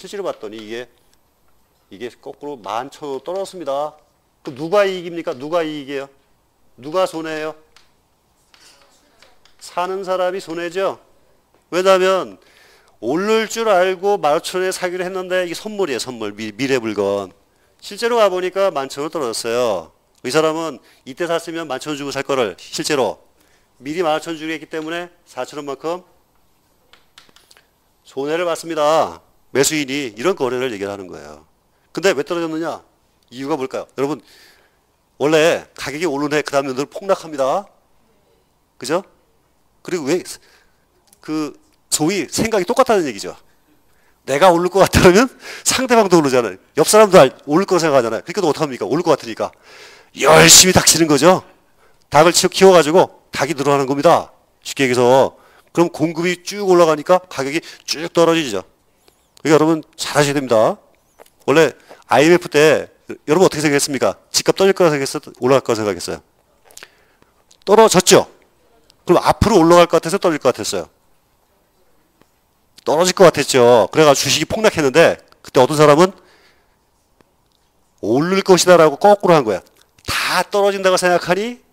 이게 거꾸로 11,000원 떨어졌습니다. 그럼 누가 이익입니까? 누가 이익이에요? 누가 손해예요? 사는 사람이 손해죠. 왜냐하면 오를 줄 알고 15,000원에 사기로 했는데 이게 선물이에요. 선물. 미래 물건. 실제로 가보니까 11,000원 떨어졌어요. 이 사람은 이때 샀으면 11,000원 주고 살 거를 실제로 미리 15,000원 주고 했기 때문에 4,000원만큼 손해를 봤습니다. 매수인이 이런 거래를 얘기하는 거예요. 근데 왜 떨어졌느냐? 이유가 뭘까요? 여러분 원래 가격이 오르네 그 다음 년들 폭락합니다. 그죠? 그리고 왜 소위 생각이 똑같다는 얘기죠. 내가 오를 것 같다면 상대방도 오르잖아요. 옆 사람도 오를 거라고 생각하잖아요. 그러니까 또 어떡합니까? 오를 것 같으니까 열심히 닥치는 거죠. 닭을 키워가지고 닭이 늘어나는 겁니다. 쉽게 얘기해서. 그럼 공급이 쭉 올라가니까 가격이 쭉 떨어지죠. 그러니까 여러분 잘 하셔야 됩니다. 원래 IMF 때 여러분 어떻게 생각했습니까? 집값 떨어질 거라 생각했어요? 올라갈 거라 생각했어요? 떨어졌죠? 그럼 앞으로 올라갈 것 같아서 떨어질 것 같았어요? 떨어질 것 같았죠. 그래가지고 주식이 폭락했는데 그때 어떤 사람은 오를 것이다 라고 거꾸로 한 거야. 다 떨어진다고 생각하니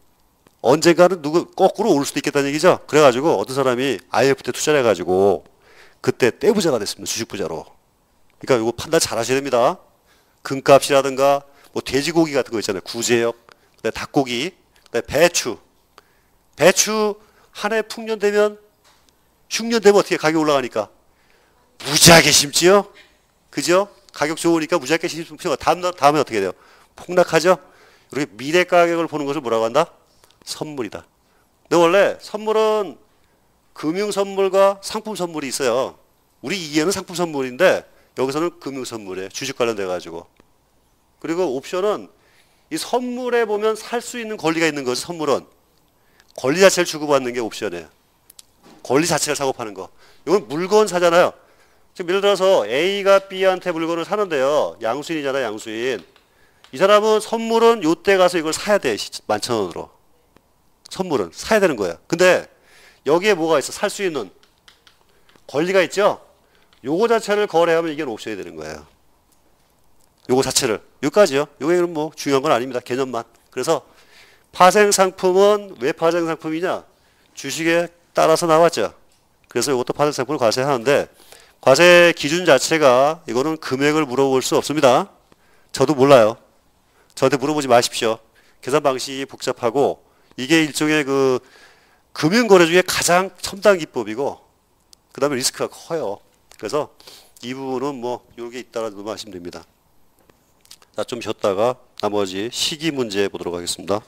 언젠가는 거꾸로 오를 수도 있겠다는 얘기죠. 그래가지고 어떤 사람이 IMF 때 투자를 해가지고 그때 떼부자가 됐습니다. 주식부자로. 그러니까 이거 판단 잘 하셔야 됩니다. 금값이라든가 뭐 돼지고기 같은 거 있잖아요. 구제역, 그다음에 닭고기, 그다음에 배추 한 해 풍년 되면 흉년 되면 어떻게 가격이 올라가니까 무지하게 심지요. 그죠? 가격 좋으니까 무지하게 심지요. 다음에 어떻게 돼요? 폭락하죠? 이렇게 미래 가격을 보는 것을 뭐라고 한다? 선물이다. 근데 원래 선물은 금융 선물과 상품 선물이 있어요. 우리 이해는 상품 선물인데 여기서는 금융 선물이에요. 주식 관련돼 가지고. 그리고 옵션은 이 선물에 보면 살 수 있는 권리가 있는 거죠. 선물은 권리 자체를 주고받는 게 옵션이에요. 권리 자체를 사고 파는 거. 이건 물건 사잖아요. 지금 예를 들어서 A가 B한테 물건을 사는데요. 양수인이잖아요. 양수인. 이 사람은 선물은 요때 가서 이걸 사야 돼. 11,000원으로. 선물은 사야 되는 거예요. 근데 여기에 뭐가 있어? 살 수 있는 권리가 있죠? 요거 자체를 거래하면 이게 옵션이 되는 거예요. 요거 자체를. 여기까지요. 요게는 뭐 중요한 건 아닙니다. 개념만. 그래서 파생상품은 왜 파생상품이냐? 주식에 따라서 나왔죠. 그래서 이것도 파생상품을 과세하는데 과세 기준 자체가 이거는 금액을 물어볼 수 없습니다. 저도 몰라요. 저한테 물어보지 마십시오. 계산 방식이 복잡하고 이게 일종의 그 금융거래 중에 가장 첨단 기법이고 그 다음에 리스크가 커요. 그래서 이 부분은 뭐 이게 있다라도 넘어가시면 됩니다. 자, 좀 쉬었다가 나머지 시기 문제 보도록 하겠습니다.